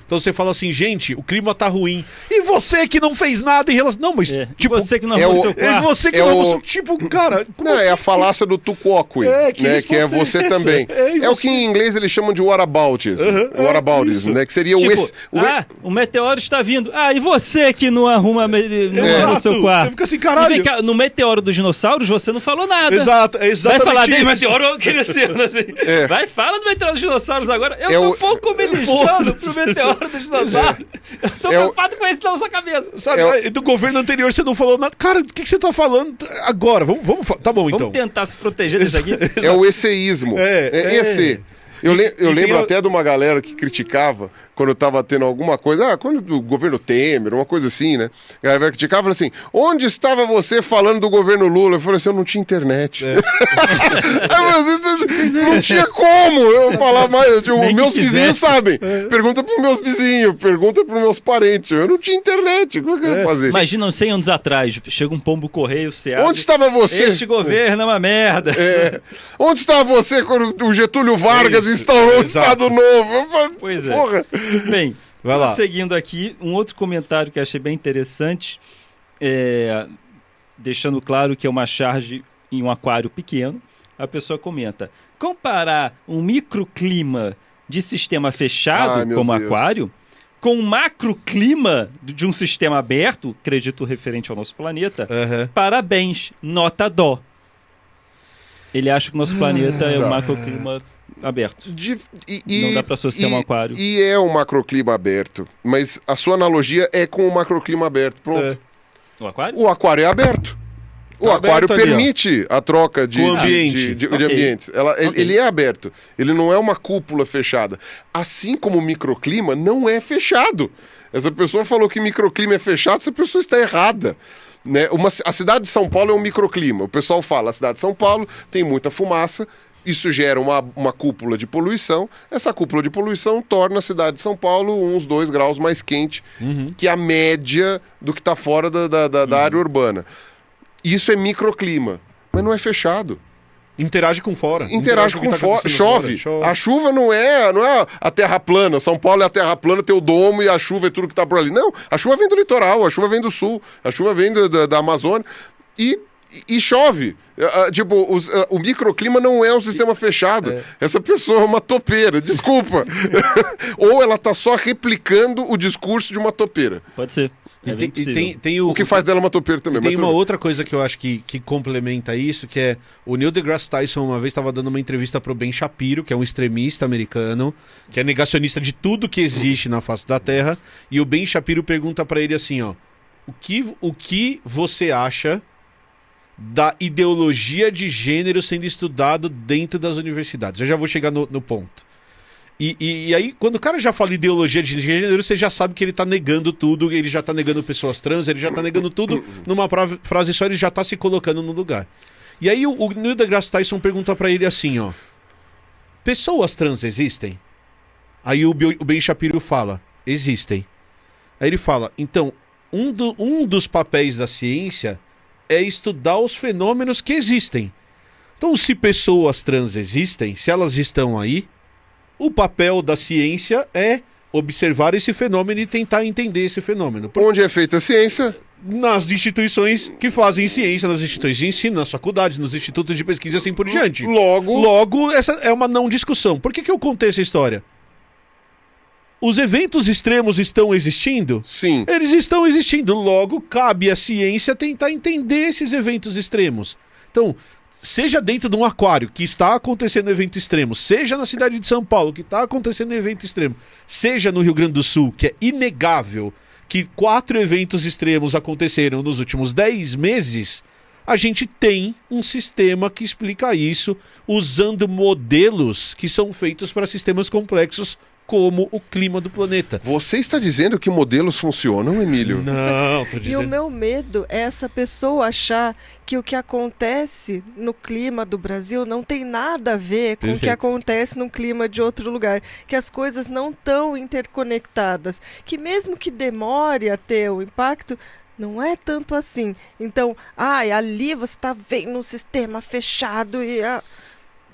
Speaker 1: Então você fala assim, gente, o clima tá ruim. E você que não fez nada em relação... Não, mas tipo...
Speaker 4: você que não arrumou seu quarto.
Speaker 1: Você que não arrumou seu... Tipo, cara...
Speaker 3: Não, assim? É a falácia do tuquoque, né? Que é você também. É o que em inglês eles chamam de whataboutism. Whataboutism, né? Que seria
Speaker 4: tipo, o meteoro está vindo. E você que não arruma no seu quarto.
Speaker 1: Você fica assim, caralho.
Speaker 4: Cá, no meteoro dos dinossauros você não falou nada.
Speaker 1: Exato, é exatamente.
Speaker 4: Vai falar dele, meteoro crescendo assim. Vai, fala do meteoro dos dinossauros agora. Eu tô um pouco me lixando pro meteoro dos dinossauros. Eu tô preocupado com isso na sua cabeça.
Speaker 1: Sabe, do governo anterior você não falou nada. Cara, o que você tá falando agora? Vamos tá bom, então.
Speaker 4: Vamos tentar se proteger disso aqui.
Speaker 3: É o eceísmo. Esse. Eu lembro até de uma galera que criticava quando tava tendo alguma coisa, quando do governo Temer, uma coisa assim, né? A galera criticava e falava assim, onde estava você falando do governo Lula? Eu falei assim, eu não tinha internet. Não tinha como eu falar mais. Meus vizinhos sabem. Pergunta pros meus vizinhos, pergunta pros meus parentes. Eu não tinha internet, como é que eu ia fazer?
Speaker 4: Imagina, 100 anos atrás, chega um pombo correio, você abre,
Speaker 3: onde estava você?
Speaker 4: Este governo é uma merda.
Speaker 3: Onde estava você quando o Getúlio Vargas instaurou o Estado Novo? Eu falei,
Speaker 4: pois
Speaker 3: porra.
Speaker 4: Bem,
Speaker 1: vai lá.
Speaker 4: Seguindo aqui, um outro comentário que eu achei bem interessante, deixando claro que é uma charge em um aquário pequeno, a pessoa comenta, comparar um microclima de sistema fechado, como aquário, com um macroclima de um sistema aberto, acredito referente ao nosso planeta, parabéns, nota dó. Ele acha que o nosso planeta é um macroclima aberto. Não dá para associar um aquário.
Speaker 3: E é um macroclima aberto, mas a sua analogia é com o macroclima aberto. Pronto.
Speaker 4: O aquário?
Speaker 3: O aquário é aberto. O aquário permite a troca de ambientes. Ele é aberto. Ele não é uma cúpula fechada. Assim como o microclima não é fechado. Essa pessoa falou que microclima é fechado, essa pessoa está errada. Né? A cidade de São Paulo é um microclima. O pessoal fala, a cidade de São Paulo tem muita fumaça, isso gera uma cúpula de poluição. Essa cúpula de poluição torna a cidade de São Paulo uns 2 graus mais quente que a média do que está fora da área urbana. Isso é microclima, mas não é fechado.
Speaker 1: Interage com fora.
Speaker 3: Interage com fora. Chove. A chuva não é a terra plana. São Paulo é a terra plana, tem o domo e a chuva é tudo que está por ali. Não, a chuva vem do litoral, a chuva vem do sul, a chuva vem da Amazônia. E E chove. Tipo, o microclima não é um sistema fechado. Essa pessoa é uma topeira, desculpa. Ou ela tá só replicando o discurso de uma topeira.
Speaker 4: Pode ser.
Speaker 1: Tem
Speaker 3: o que faz dela uma topeira também.
Speaker 1: Tem uma outra coisa que eu acho que complementa isso, que é o Neil deGrasse Tyson uma vez estava dando uma entrevista pro Ben Shapiro, que é um extremista americano, que é negacionista de tudo que existe na face da Terra, e o Ben Shapiro pergunta para ele assim, ó, o que você acha da ideologia de gênero sendo estudado dentro das universidades? Eu já vou chegar no ponto. E aí, quando o cara já fala ideologia de gênero, você já sabe que ele tá negando tudo, ele já tá negando pessoas trans, ele já tá negando tudo, numa frase só ele já tá se colocando no lugar. E aí o Neil deGrasse Tyson pergunta pra ele assim, ó, pessoas trans existem? Aí o Ben Shapiro fala, existem. Aí ele fala, então, um dos papéis da ciência é estudar os fenômenos que existem. Então, se pessoas trans existem, se elas estão aí, o papel da ciência é observar esse fenômeno e tentar entender esse fenômeno.
Speaker 3: Onde é feita a ciência?
Speaker 1: Nas instituições que fazem ciência, nas instituições de ensino, nas faculdades, nos institutos de pesquisa e assim por diante. Logo, essa é uma não discussão. Por que eu contei essa história? Os eventos extremos estão existindo?
Speaker 3: Sim.
Speaker 1: Eles estão existindo. Logo, cabe à ciência tentar entender esses eventos extremos. Então, seja dentro de um aquário que está acontecendo evento extremo, seja na cidade de São Paulo que está acontecendo evento extremo, seja no Rio Grande do Sul, que é inegável que 4 eventos extremos aconteceram nos últimos 10 meses, a gente tem um sistema que explica isso usando modelos que são feitos para sistemas complexos como o clima do planeta.
Speaker 3: Você está dizendo que modelos funcionam, Emílio?
Speaker 1: Não, tô dizendo...
Speaker 2: E o meu medo é essa pessoa achar que o que acontece no clima do Brasil não tem nada a ver com o que acontece no clima de outro lugar. Que as coisas não estão interconectadas. Que mesmo que demore a ter o impacto, não é tanto assim. Então, ali você está vendo um sistema fechado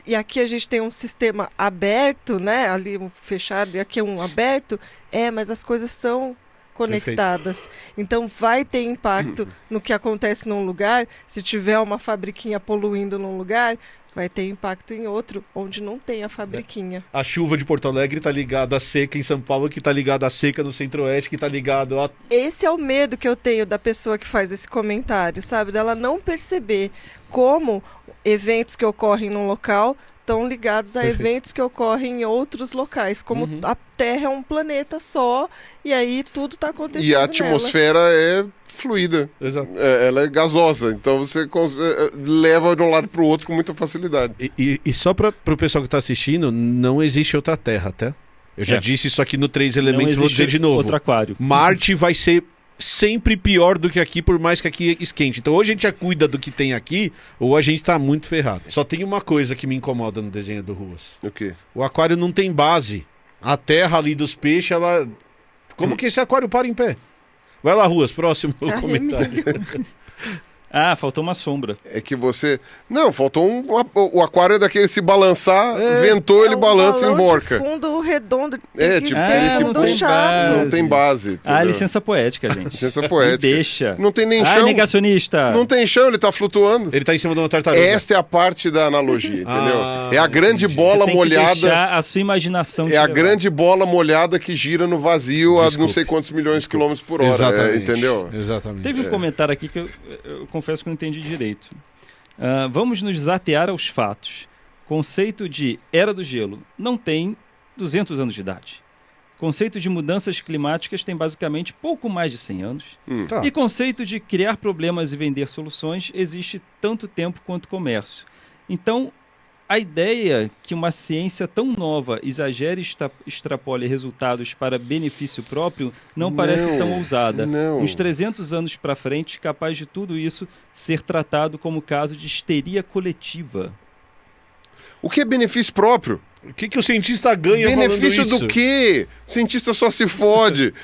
Speaker 2: e aqui a gente tem um sistema aberto, né? Ali um fechado e aqui um aberto. Mas as coisas são conectadas. Então vai ter impacto no que acontece num lugar. Se tiver uma fabriquinha poluindo num lugar, vai ter impacto em outro, onde não tem a fabriquinha.
Speaker 1: A chuva de Porto Alegre está ligada à seca em São Paulo, que está ligada à seca no Centro-Oeste, que está ligado a...
Speaker 2: Esse é o medo que eu tenho da pessoa que faz esse comentário, sabe? Dela não perceber como eventos que ocorrem num local estão ligados a eventos que ocorrem em outros locais. Como a Terra é um planeta só, e aí tudo está acontecendo
Speaker 3: E a atmosfera é fluida.
Speaker 1: Exato.
Speaker 3: Ela é gasosa, então você leva de um lado para o outro com muita facilidade.
Speaker 1: E só para o pessoal que está assistindo, não existe outra Terra, tá? Eu já disse isso aqui no 3 Elementos, vou dizer de novo.
Speaker 4: Outro aquário.
Speaker 1: Marte vai ser sempre pior do que aqui, por mais que aqui esquente. Então, ou a gente já cuida do que tem aqui, ou a gente tá muito ferrado. Só tem uma coisa que me incomoda no desenho do Ruas.
Speaker 3: O quê?
Speaker 1: O aquário não tem base. A terra ali dos peixes, ela... Como que esse aquário para em pé? Vai lá, Ruas, próximo comentário.
Speaker 4: Faltou uma sombra.
Speaker 3: É que você... Não, faltou o aquário é daquele se balançar, ventou, ele balança e emborca.
Speaker 2: Fundo redondo.
Speaker 3: Tem
Speaker 2: fundo chato.
Speaker 3: Não tem base.
Speaker 4: Licença poética, gente.
Speaker 3: Licença poética.
Speaker 4: Deixa.
Speaker 3: Não tem nem chão.
Speaker 4: Negacionista.
Speaker 3: Não tem chão, ele tá flutuando.
Speaker 1: Ele tá em cima de uma tartaruga.
Speaker 3: Esta é a parte da analogia, entendeu? É a grande bola molhada.
Speaker 4: Deixar a sua imaginação.
Speaker 3: É a grande bola molhada que gira no vazio a não sei quantos milhões de quilômetros por hora.
Speaker 1: Exatamente.
Speaker 3: Entendeu?
Speaker 1: Exatamente.
Speaker 4: Teve um comentário aqui que eu confesso que não entendi direito. Vamos nos atear aos fatos. Conceito de Era do Gelo não tem 200 anos de idade. Conceito de mudanças climáticas tem basicamente pouco mais de 100 anos.
Speaker 1: Tá.
Speaker 4: E conceito de criar problemas e vender soluções existe tanto tempo quanto comércio. Então, a ideia que uma ciência tão nova exagere e extrapole resultados para benefício próprio não parece tão ousada. Uns 300 anos para frente, capaz de tudo isso ser tratado como caso de histeria coletiva.
Speaker 3: O que é benefício próprio?
Speaker 1: O que o cientista ganha
Speaker 3: benefício
Speaker 1: falando isso?
Speaker 3: Do quê? O cientista só se fode.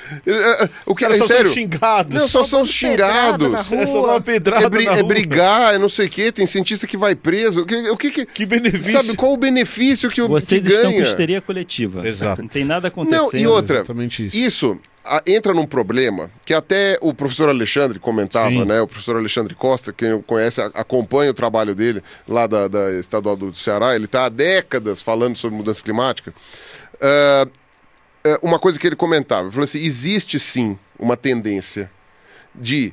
Speaker 3: O que
Speaker 1: só
Speaker 3: sério?
Speaker 1: são xingados.
Speaker 3: Não, só são xingados.
Speaker 1: É só dar uma pedrada na rua.
Speaker 3: Brigar, é não sei o quê. Tem cientista que vai preso.
Speaker 1: Que benefício?
Speaker 3: Sabe qual o benefício que
Speaker 4: Vocês
Speaker 3: que ganha?
Speaker 4: estão com histeria coletiva.
Speaker 1: Exato.
Speaker 4: Não tem nada acontecendo.
Speaker 3: Não, e outra,
Speaker 1: exatamente
Speaker 3: isso entra num problema que até o professor Alexandre comentava,
Speaker 1: Sim.
Speaker 3: né? O professor Alexandre Costa, quem conhece, acompanha o trabalho dele lá da Estadual do Ceará, ele está há décadas falando sobre mudança climática. Uma coisa que ele comentava, ele falou assim, existe sim uma tendência de...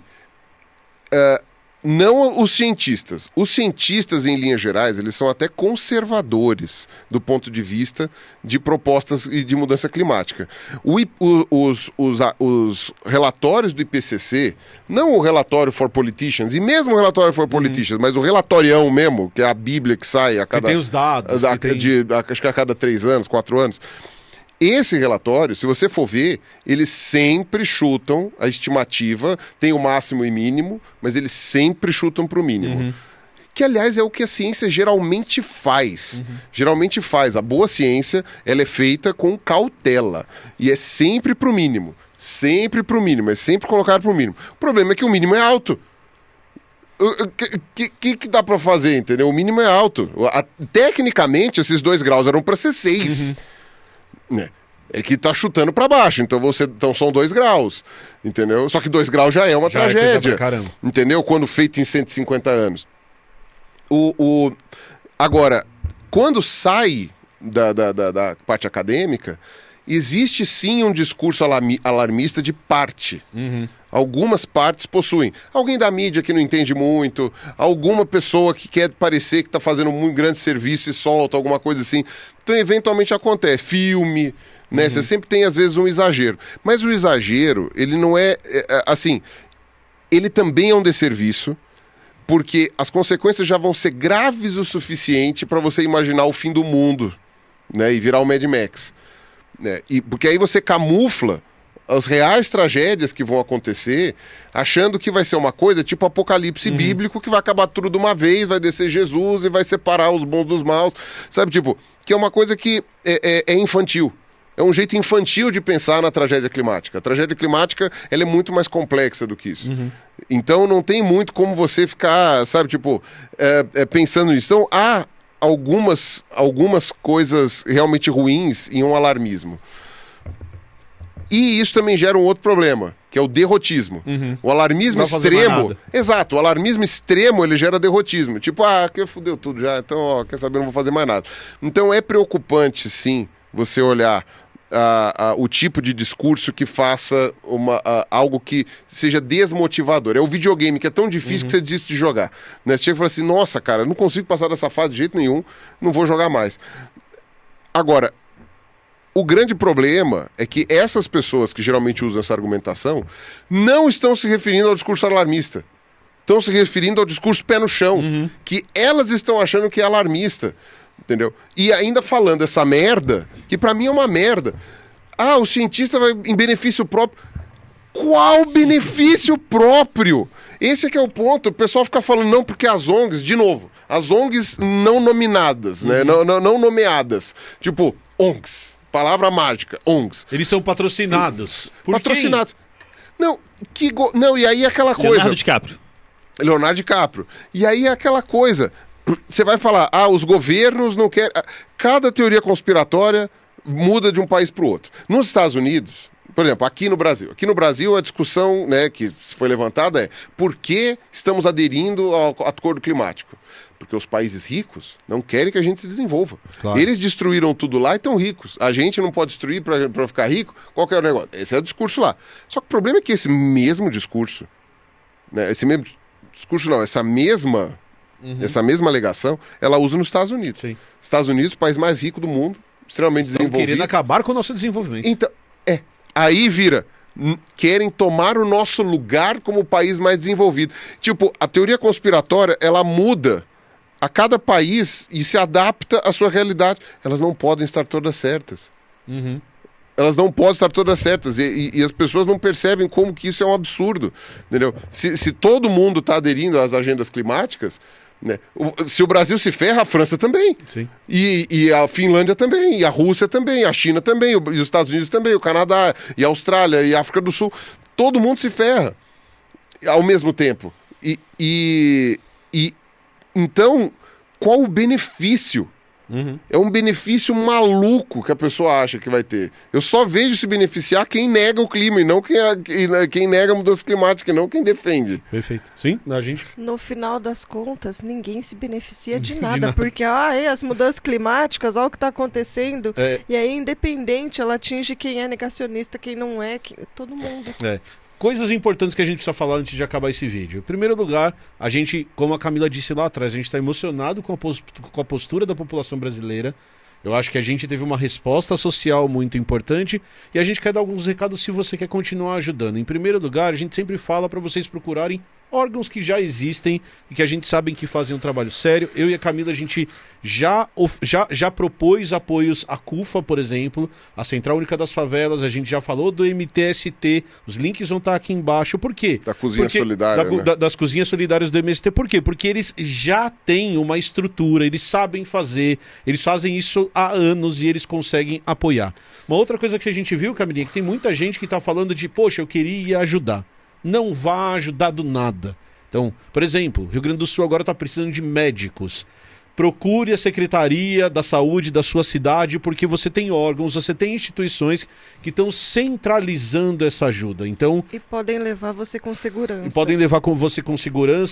Speaker 3: não os cientistas. Os cientistas, em linhas gerais, eles são até conservadores do ponto de vista de propostas de mudança climática. Os relatórios do IPCC, não o relatório for politicians, e mesmo o relatório for politicians, mas o relatorião mesmo, que é a Bíblia que sai a cada...
Speaker 1: Que tem os dados.
Speaker 3: acho que a cada 3 anos, 4 anos... Esse relatório, se você for ver, eles sempre chutam a estimativa, tem o máximo e mínimo, mas eles sempre chutam para o mínimo. Que, aliás, é o que a ciência geralmente faz. Geralmente faz. A boa ciência, ela é feita com cautela. E é sempre para o mínimo. Sempre para o mínimo. É sempre colocado para o mínimo. O problema é que o mínimo é alto. O que dá para fazer, entendeu? O mínimo é alto. Tecnicamente, esses 2 graus eram para ser 6. Né? É que tá chutando para baixo, então são 2 graus, entendeu? Só que 2 graus já é uma tragédia, entendeu? Quando feito em 150 anos. Agora, quando sai da parte acadêmica, existe sim um discurso alarmista de parte. Algumas partes possuem. Alguém da mídia que não entende muito, alguma pessoa que quer parecer que está fazendo um muito grande serviço e solta alguma coisa assim. Então, eventualmente acontece. Filme, né? Você sempre tem, às vezes, um exagero. Mas o exagero, ele não assim, ele também é um desserviço, porque as consequências já vão ser graves o suficiente para você imaginar o fim do mundo, né? E virar o Mad Max. Né? Porque aí você camufla as reais tragédias que vão acontecer, achando que vai ser uma coisa tipo apocalipse bíblico, que vai acabar tudo de uma vez, vai descer Jesus e vai separar os bons dos maus, sabe, tipo, que é uma coisa que é infantil. É um jeito infantil de pensar na tragédia climática. A tragédia climática, ela é muito mais complexa do que isso. Então não tem muito como você ficar, sabe, tipo, pensando nisso. Então há algumas coisas realmente ruins em um alarmismo. E isso também gera um outro problema, que é o derrotismo. O alarmismo extremo... Exato, o alarmismo extremo, ele gera derrotismo. Tipo, que fudeu tudo já, então, quer saber, não vou fazer mais nada. Então é preocupante, sim, você olhar o tipo de discurso que faça algo que seja desmotivador. É o videogame, que é tão difícil que você desiste de jogar. Né? Você chega e fala assim, nossa, cara, não consigo passar dessa fase de jeito nenhum, não vou jogar mais. Agora... O grande problema é que essas pessoas que geralmente usam essa argumentação não estão se referindo ao discurso alarmista. Estão se referindo ao discurso pé no chão, que elas estão achando que é alarmista, entendeu? E ainda falando essa merda, que pra mim é uma merda. O cientista vai em benefício próprio. Qual benefício próprio? Esse é que é o ponto. O pessoal fica falando, não, porque as ONGs, de novo, as ONGs não nominadas, né? Não nomeadas. Tipo, ONGs. Palavra mágica, ONGs.
Speaker 1: Eles são patrocinados.
Speaker 3: Patrocinados. Não, e aí aquela coisa... Leonardo DiCaprio. E aí aquela coisa... Você vai falar, os governos não querem... Cada teoria conspiratória muda de um país para o outro. Nos Estados Unidos, por exemplo, aqui no Brasil. Aqui no Brasil a discussão, né, que foi levantada é por que estamos aderindo ao acordo climático? Porque os países ricos não querem que a gente se desenvolva. Claro. Eles destruíram tudo lá e estão ricos. A gente não pode destruir para ficar rico? Qual que é o negócio? Esse é o discurso lá. Só que o problema é que esse mesmo discurso, né, essa mesma alegação, ela usa nos Estados Unidos.
Speaker 1: Sim.
Speaker 3: Estados Unidos, o país mais rico do mundo, extremamente desenvolvido.
Speaker 1: Querendo acabar com o nosso desenvolvimento.
Speaker 3: Então, aí vira... Querem tomar o nosso lugar como o país mais desenvolvido. Tipo, a teoria conspiratória, ela muda a cada país e se adapta à sua realidade. Elas não podem estar todas certas. Elas não podem estar todas certas. E as pessoas não percebem como que isso é um absurdo. Entendeu? Se todo mundo está aderindo às agendas climáticas, né? Se o Brasil se ferra, a França também.
Speaker 1: Sim.
Speaker 3: E a Finlândia também, e a Rússia também, a China também, e os Estados Unidos também, o Canadá, e a Austrália, e a África do Sul. Todo mundo se ferra ao mesmo tempo. Então, qual o benefício É um benefício maluco que a pessoa acha que vai ter. Eu só vejo se beneficiar quem nega o clima e não quem nega a mudança climática, e não quem defende.
Speaker 1: Perfeito. Sim, a gente...
Speaker 2: No final das contas, ninguém se beneficia de nada, porque as mudanças climáticas, olha o que está acontecendo, e aí, independente, ela atinge quem é negacionista, quem não é, todo mundo.
Speaker 1: Coisas importantes que a gente precisa falar antes de acabar esse vídeo. Em primeiro lugar, a gente, como a Camila disse lá atrás, a gente está emocionado com a postura da população brasileira. Eu acho que a gente teve uma resposta social muito importante e a gente quer dar alguns recados se você quer continuar ajudando. Em primeiro lugar, a gente sempre fala para vocês procurarem órgãos que já existem e que a gente sabe que fazem um trabalho sério. Eu e a Camila, a gente já propôs apoios à CUFA, por exemplo, a Central Única das Favelas, a gente já falou do MTST, os links vão estar aqui embaixo. Por quê?
Speaker 3: Da Cozinha Solidária, né?
Speaker 1: Das Cozinhas Solidárias do MST. Por quê? Porque eles já têm uma estrutura, eles sabem fazer, eles fazem isso há anos e eles conseguem apoiar. Uma outra coisa que a gente viu, Camilinha, que tem muita gente que está falando de, poxa, eu queria ajudar. Não vá ajudar do nada. Então, por exemplo, Rio Grande do Sul agora está precisando de médicos. Procure a Secretaria da Saúde da sua cidade, porque você tem órgãos, você tem instituições que estão centralizando essa ajuda. Então,
Speaker 2: e podem levar você com segurança.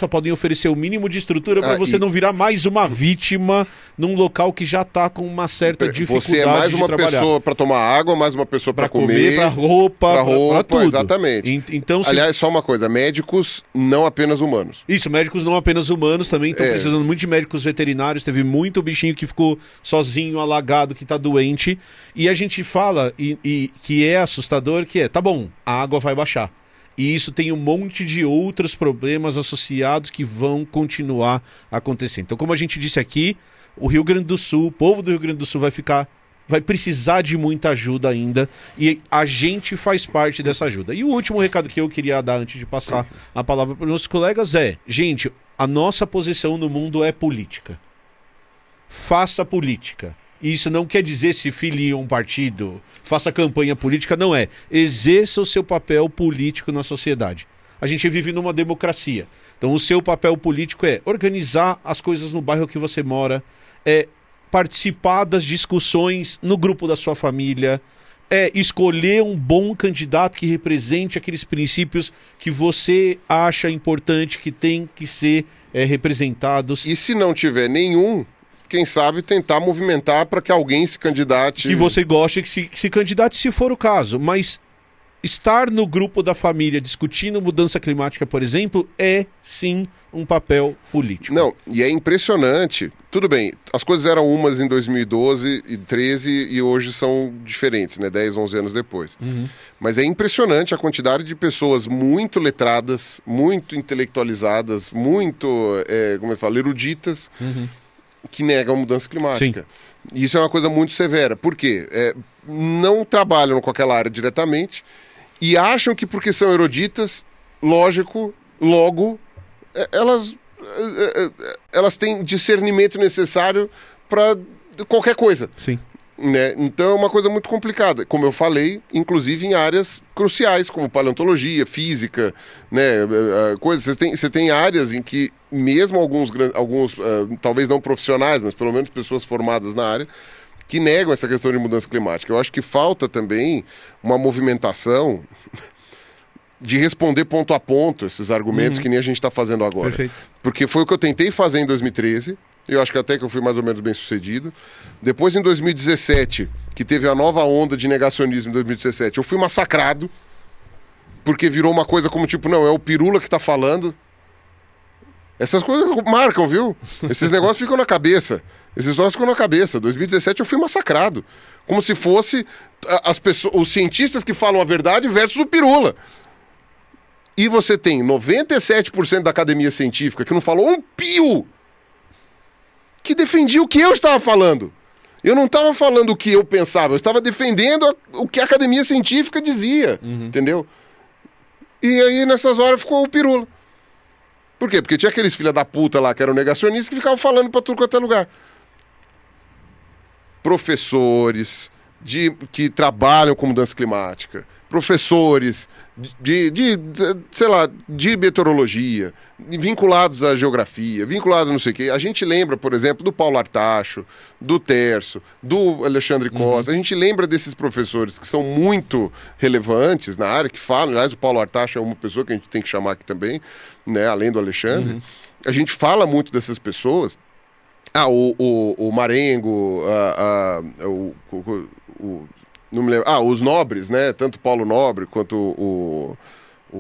Speaker 1: Podem oferecer o mínimo de estrutura para você não virar mais uma vítima num local que já está com uma certa dificuldade de trabalhar.
Speaker 3: Você é mais uma pessoa para tomar água, mais uma pessoa para comer,
Speaker 1: para roupa, para tudo.
Speaker 3: Exatamente.
Speaker 1: Então,
Speaker 3: aliás, só uma coisa, médicos não apenas humanos.
Speaker 1: Isso, médicos não apenas humanos também estão precisando muito de médicos veterinários. Teve muito bichinho que ficou sozinho, alagado, que tá doente. E a gente fala, e que é assustador, que tá bom, a água vai baixar. E isso tem um monte de outros problemas associados que vão continuar acontecendo. Então, como a gente disse aqui, o Rio Grande do Sul, o povo do Rio Grande do Sul vai precisar de muita ajuda ainda, e a gente faz parte dessa ajuda. E o último recado que eu queria dar antes de passar a palavra para os nossos colegas gente, a nossa posição no mundo é política. Faça política. Isso não quer dizer se filie a um partido, faça campanha política, não é. Exerça o seu papel político na sociedade. A gente vive numa democracia. Então o seu papel político é organizar as coisas no bairro que você mora, participar das discussões no grupo da sua família, escolher um bom candidato que represente aqueles princípios que você acha importante, que tem que ser representados.
Speaker 3: E se não tiver nenhum, quem sabe tentar movimentar para que alguém se candidate.
Speaker 1: Que você goste que se candidate, se for o caso. Mas estar no grupo da família discutindo mudança climática, por exemplo, é sim um papel político.
Speaker 3: Não, e é impressionante. Tudo bem, as coisas eram umas em 2012 e 2013 e hoje são diferentes, né? 10, 11 anos depois. Mas é impressionante a quantidade de pessoas muito letradas, muito intelectualizadas, muito, como eu falo, eruditas, que negam a mudança climática. Sim. E isso é uma coisa muito severa. Por quê? Não trabalham com aquela área diretamente e acham que porque são eruditas, logo, elas têm discernimento necessário para qualquer coisa.
Speaker 1: Sim.
Speaker 3: Né? Então é uma coisa muito complicada, como eu falei, inclusive em áreas cruciais, como paleontologia, física, né? Coisas. Você tem áreas em que mesmo alguns talvez não profissionais, mas pelo menos pessoas formadas na área, que negam essa questão de mudança climática. Eu acho que falta também uma movimentação de responder ponto a ponto esses argumentos que nem a gente está fazendo agora.
Speaker 1: Perfeito.
Speaker 3: Porque foi o que eu tentei fazer em 2013, eu acho que até que eu fui mais ou menos bem sucedido. Depois, em 2017, que teve a nova onda de negacionismo em 2017, eu fui massacrado, porque virou uma coisa como tipo, não, é o Pirula que está falando. Essas coisas marcam, viu? Esses negócios ficam na cabeça. Esses negócios ficam na cabeça. 2017 eu fui massacrado. Como se fosse os cientistas que falam a verdade versus o Pirula. E você tem 97% da academia científica que não falou um pio, que defendia o que eu estava falando. Eu não estava falando o que eu pensava, eu estava defendendo o que a academia científica dizia, entendeu? E aí, nessas horas, ficou o Pirula. Por quê? Porque tinha aqueles filha da puta lá que eram negacionistas que ficavam falando para tudo quanto é lugar. Professores, que trabalham com mudança climática, professores sei lá, de meteorologia, vinculados à geografia, vinculados a não sei o quê. A gente lembra, por exemplo, do Paulo Artacho, do Terço, do Alexandre Costa. A gente lembra desses professores que são muito relevantes na área, que falam. Aliás, o Paulo Artacho é uma pessoa que a gente tem que chamar aqui também, né, além do Alexandre. A gente fala muito dessas pessoas. O Marengo, não me lembro. Os Nobres, né? Tanto o Paulo Nobre quanto o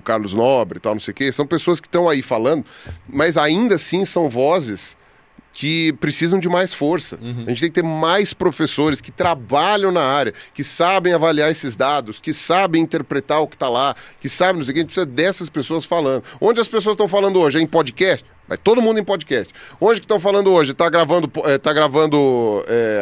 Speaker 3: Carlos Nobre e tal, não sei o quê. São pessoas que estão aí falando, mas ainda assim são vozes que precisam de mais força. A gente tem que ter mais professores que trabalham na área, que sabem avaliar esses dados, que sabem interpretar o que está lá, que sabem, não sei o quê. A gente precisa dessas pessoas falando. Onde as pessoas estão falando hoje? É em podcast? Vai todo mundo em podcast. Onde que estão falando hoje? Está gravando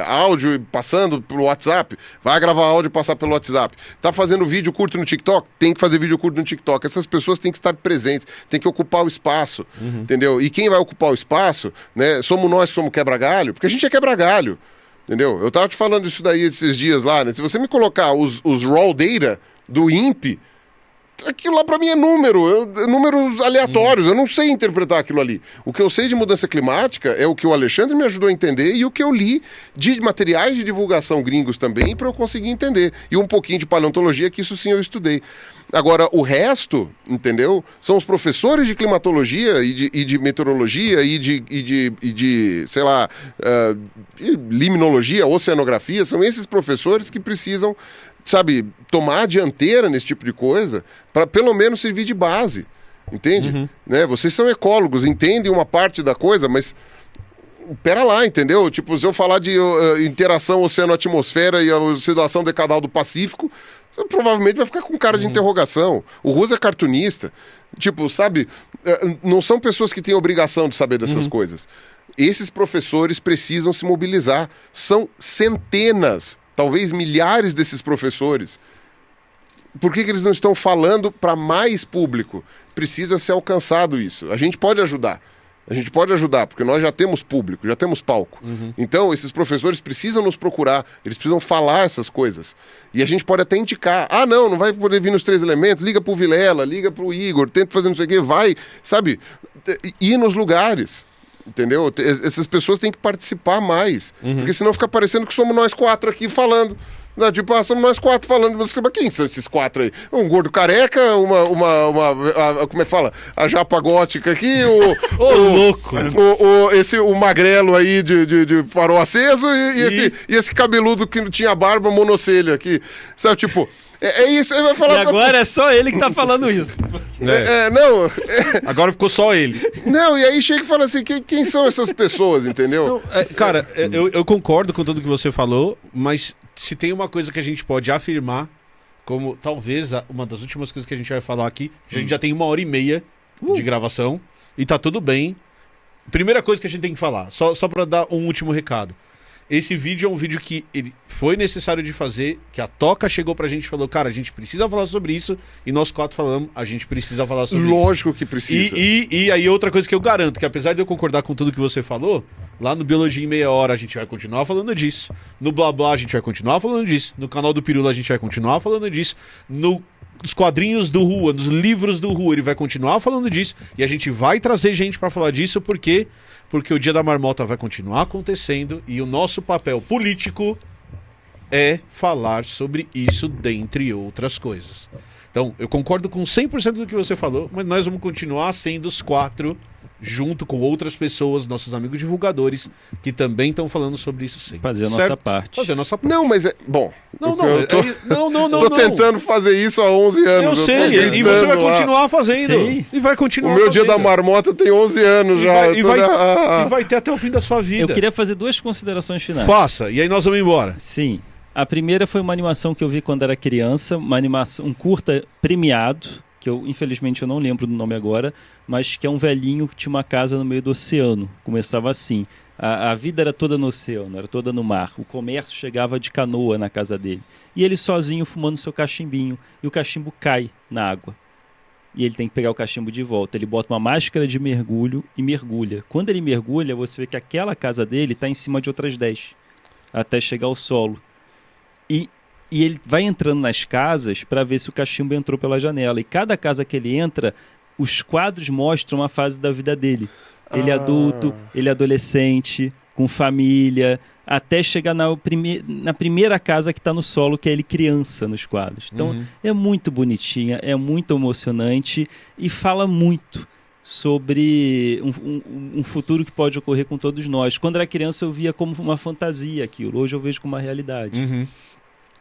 Speaker 3: áudio e passando pelo WhatsApp? Vai gravar áudio e passar pelo WhatsApp. Está fazendo vídeo curto no TikTok? Tem que fazer vídeo curto no TikTok. Essas pessoas têm que estar presentes, têm que ocupar o espaço, entendeu? E quem vai ocupar o espaço, né? Somos nós que somos quebra-galho, porque a gente é quebra-galho, entendeu? Eu estava te falando isso daí esses dias lá, né? Se você me colocar os raw data do INPE, aquilo lá pra mim é números aleatórios, eu não sei interpretar aquilo ali. O que eu sei de mudança climática é o que o Alexandre me ajudou a entender e o que eu li de materiais de divulgação gringos também para eu conseguir entender. E um pouquinho de paleontologia, que isso sim eu estudei. Agora, o resto, entendeu? São os professores de climatologia e de meteorologia e de sei lá, limnologia, oceanografia, são esses professores que precisam, sabe, tomar a dianteira nesse tipo de coisa para pelo menos servir de base, entende? Né? Vocês são ecólogos, entendem uma parte da coisa, mas pera lá, entendeu? Tipo, se eu falar de interação oceano-atmosfera e a oscilação decadal do Pacífico, você provavelmente vai ficar com cara de interrogação. O Russo é cartunista. Tipo, sabe, não são pessoas que têm obrigação de saber dessas coisas. Esses professores precisam se mobilizar. São centenas, talvez milhares desses professores. Por que eles não estão falando para mais público? Precisa ser alcançado isso. A gente pode ajudar. A gente pode ajudar, porque nós já temos público, já temos palco. Então, esses professores precisam nos procurar, eles precisam falar essas coisas. E a gente pode até indicar. Não vai poder vir nos 3 elementos, liga pro Vilela, liga pro Igor, tenta fazer não sei o quê, vai, sabe, ir nos lugares. Entendeu? Essas pessoas têm que participar mais. Porque senão fica parecendo que somos nós 4 aqui falando. Tipo, somos nós 4 falando. Mas quem são esses 4 aí? Um gordo careca, como é que fala? A japa gótica aqui,
Speaker 1: louco!
Speaker 3: O magrelo aí de farol aceso e esse cabeludo que não tinha barba, monocelha aqui. Sabe, tipo... É isso, ele vai falar...
Speaker 4: E agora é só ele que tá falando isso.
Speaker 1: Agora ficou só ele.
Speaker 3: Não, e aí chega e fala assim, quem são essas pessoas, entendeu?
Speaker 1: Cara, eu concordo com tudo que você falou, mas se tem uma coisa que a gente pode afirmar, como talvez uma das últimas coisas que a gente vai falar aqui, a gente já tem 1h30 de gravação, e tá tudo bem. Primeira coisa que a gente tem que falar, só pra dar um último recado. Esse vídeo é um vídeo que ele foi necessário de fazer, que a Toca chegou pra gente e falou, cara, a gente precisa falar sobre isso, e nós 4 falamos, a gente precisa falar sobre isso.
Speaker 3: Lógico que precisa.
Speaker 1: E aí outra coisa que eu garanto, que apesar de eu concordar com tudo que você falou, lá no Biologia em Meia Hora a gente vai continuar falando disso, no Blá Blá a gente vai continuar falando disso, no canal do Pirula a gente vai continuar falando disso, nos quadrinhos do Rua, nos livros do Rua, ele vai continuar falando disso, e a gente vai trazer gente pra falar disso, porque o Dia da Marmota vai continuar acontecendo e o nosso papel político é falar sobre isso, dentre outras coisas. Então, eu concordo com 100% do que você falou, mas nós vamos continuar sendo os 4, junto com outras pessoas, nossos amigos divulgadores, que também estão falando sobre isso sempre.
Speaker 4: Fazer a nossa parte.
Speaker 1: Fazer a nossa parte.
Speaker 3: Não, mas bom.
Speaker 1: Não,
Speaker 3: tô tentando fazer isso há 11 anos.
Speaker 1: Eu sei, e você vai continuar fazendo. Sim. E vai continuar.
Speaker 3: O meu Dia da Marmota tem 11 anos já.
Speaker 1: E vai ter até o fim da sua vida.
Speaker 4: Eu queria fazer 2 considerações finais.
Speaker 1: Faça, e aí nós vamos embora.
Speaker 4: Sim. A primeira foi uma animação que eu vi quando era criança, um curta premiado, que infelizmente eu não lembro do nome agora, mas que é um velhinho que tinha uma casa no meio do oceano. Começava assim, a vida era toda no oceano, era toda no mar. O comércio chegava de canoa na casa dele. E ele sozinho fumando seu cachimbinho, e o cachimbo cai na água. E ele tem que pegar o cachimbo de volta. Ele bota uma máscara de mergulho e mergulha. Quando ele mergulha, você vê que aquela casa dele está em cima de outras 10, até chegar ao solo. E ele vai entrando nas casas para ver se o cachimbo entrou pela janela. E cada casa que ele entra, os quadros mostram a fase da vida dele. Ele é adulto, ele é adolescente, com família, até chegar na primeira casa que está no solo, que é ele criança nos quadros. Então, é muito bonitinha, é muito emocionante e fala muito sobre um futuro que pode ocorrer com todos nós. Quando era criança eu via como uma fantasia aquilo, hoje eu vejo como uma realidade.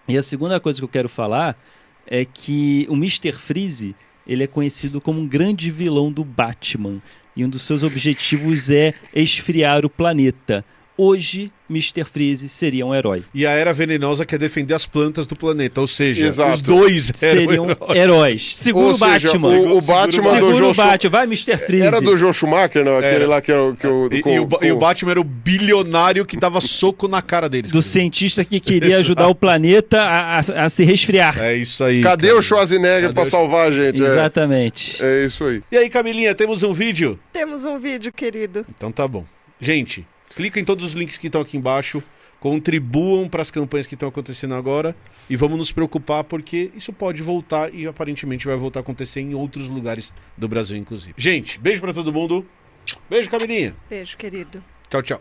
Speaker 4: E a segunda coisa que eu quero falar é que o Mr. Freeze, ele é conhecido como um grande vilão do Batman, e um dos seus objetivos é esfriar o planeta. Hoje, Mr. Freeze seria um herói.
Speaker 1: E a Era Venenosa quer defender as plantas do planeta, ou seja,
Speaker 3: Exato.
Speaker 1: os dois
Speaker 4: seriam heróis. Segura o Batman.
Speaker 3: O Batman do
Speaker 4: Segura
Speaker 3: Joe
Speaker 4: o Batman. Vai, Mr. Freeze.
Speaker 3: Era do Joe Schumacher, não? Aquele lá que era o...
Speaker 1: E o Batman era o bilionário que dava soco na cara deles.
Speaker 4: Do cientista que queria ajudar o planeta a se resfriar.
Speaker 1: É isso aí.
Speaker 3: Cadê o Schwarzenegger pra salvar a gente?
Speaker 4: Exatamente.
Speaker 3: É isso aí.
Speaker 1: E aí, Camilinha, temos um vídeo?
Speaker 2: Temos um vídeo, querido.
Speaker 1: Então tá bom. Gente, clica em todos os links que estão aqui embaixo, contribuam para as campanhas que estão acontecendo agora e vamos nos preocupar porque isso pode voltar e aparentemente vai voltar a acontecer em outros lugares do Brasil, inclusive. Gente, beijo para todo mundo. Beijo, Camilinha.
Speaker 2: Beijo, querido.
Speaker 1: Tchau, tchau.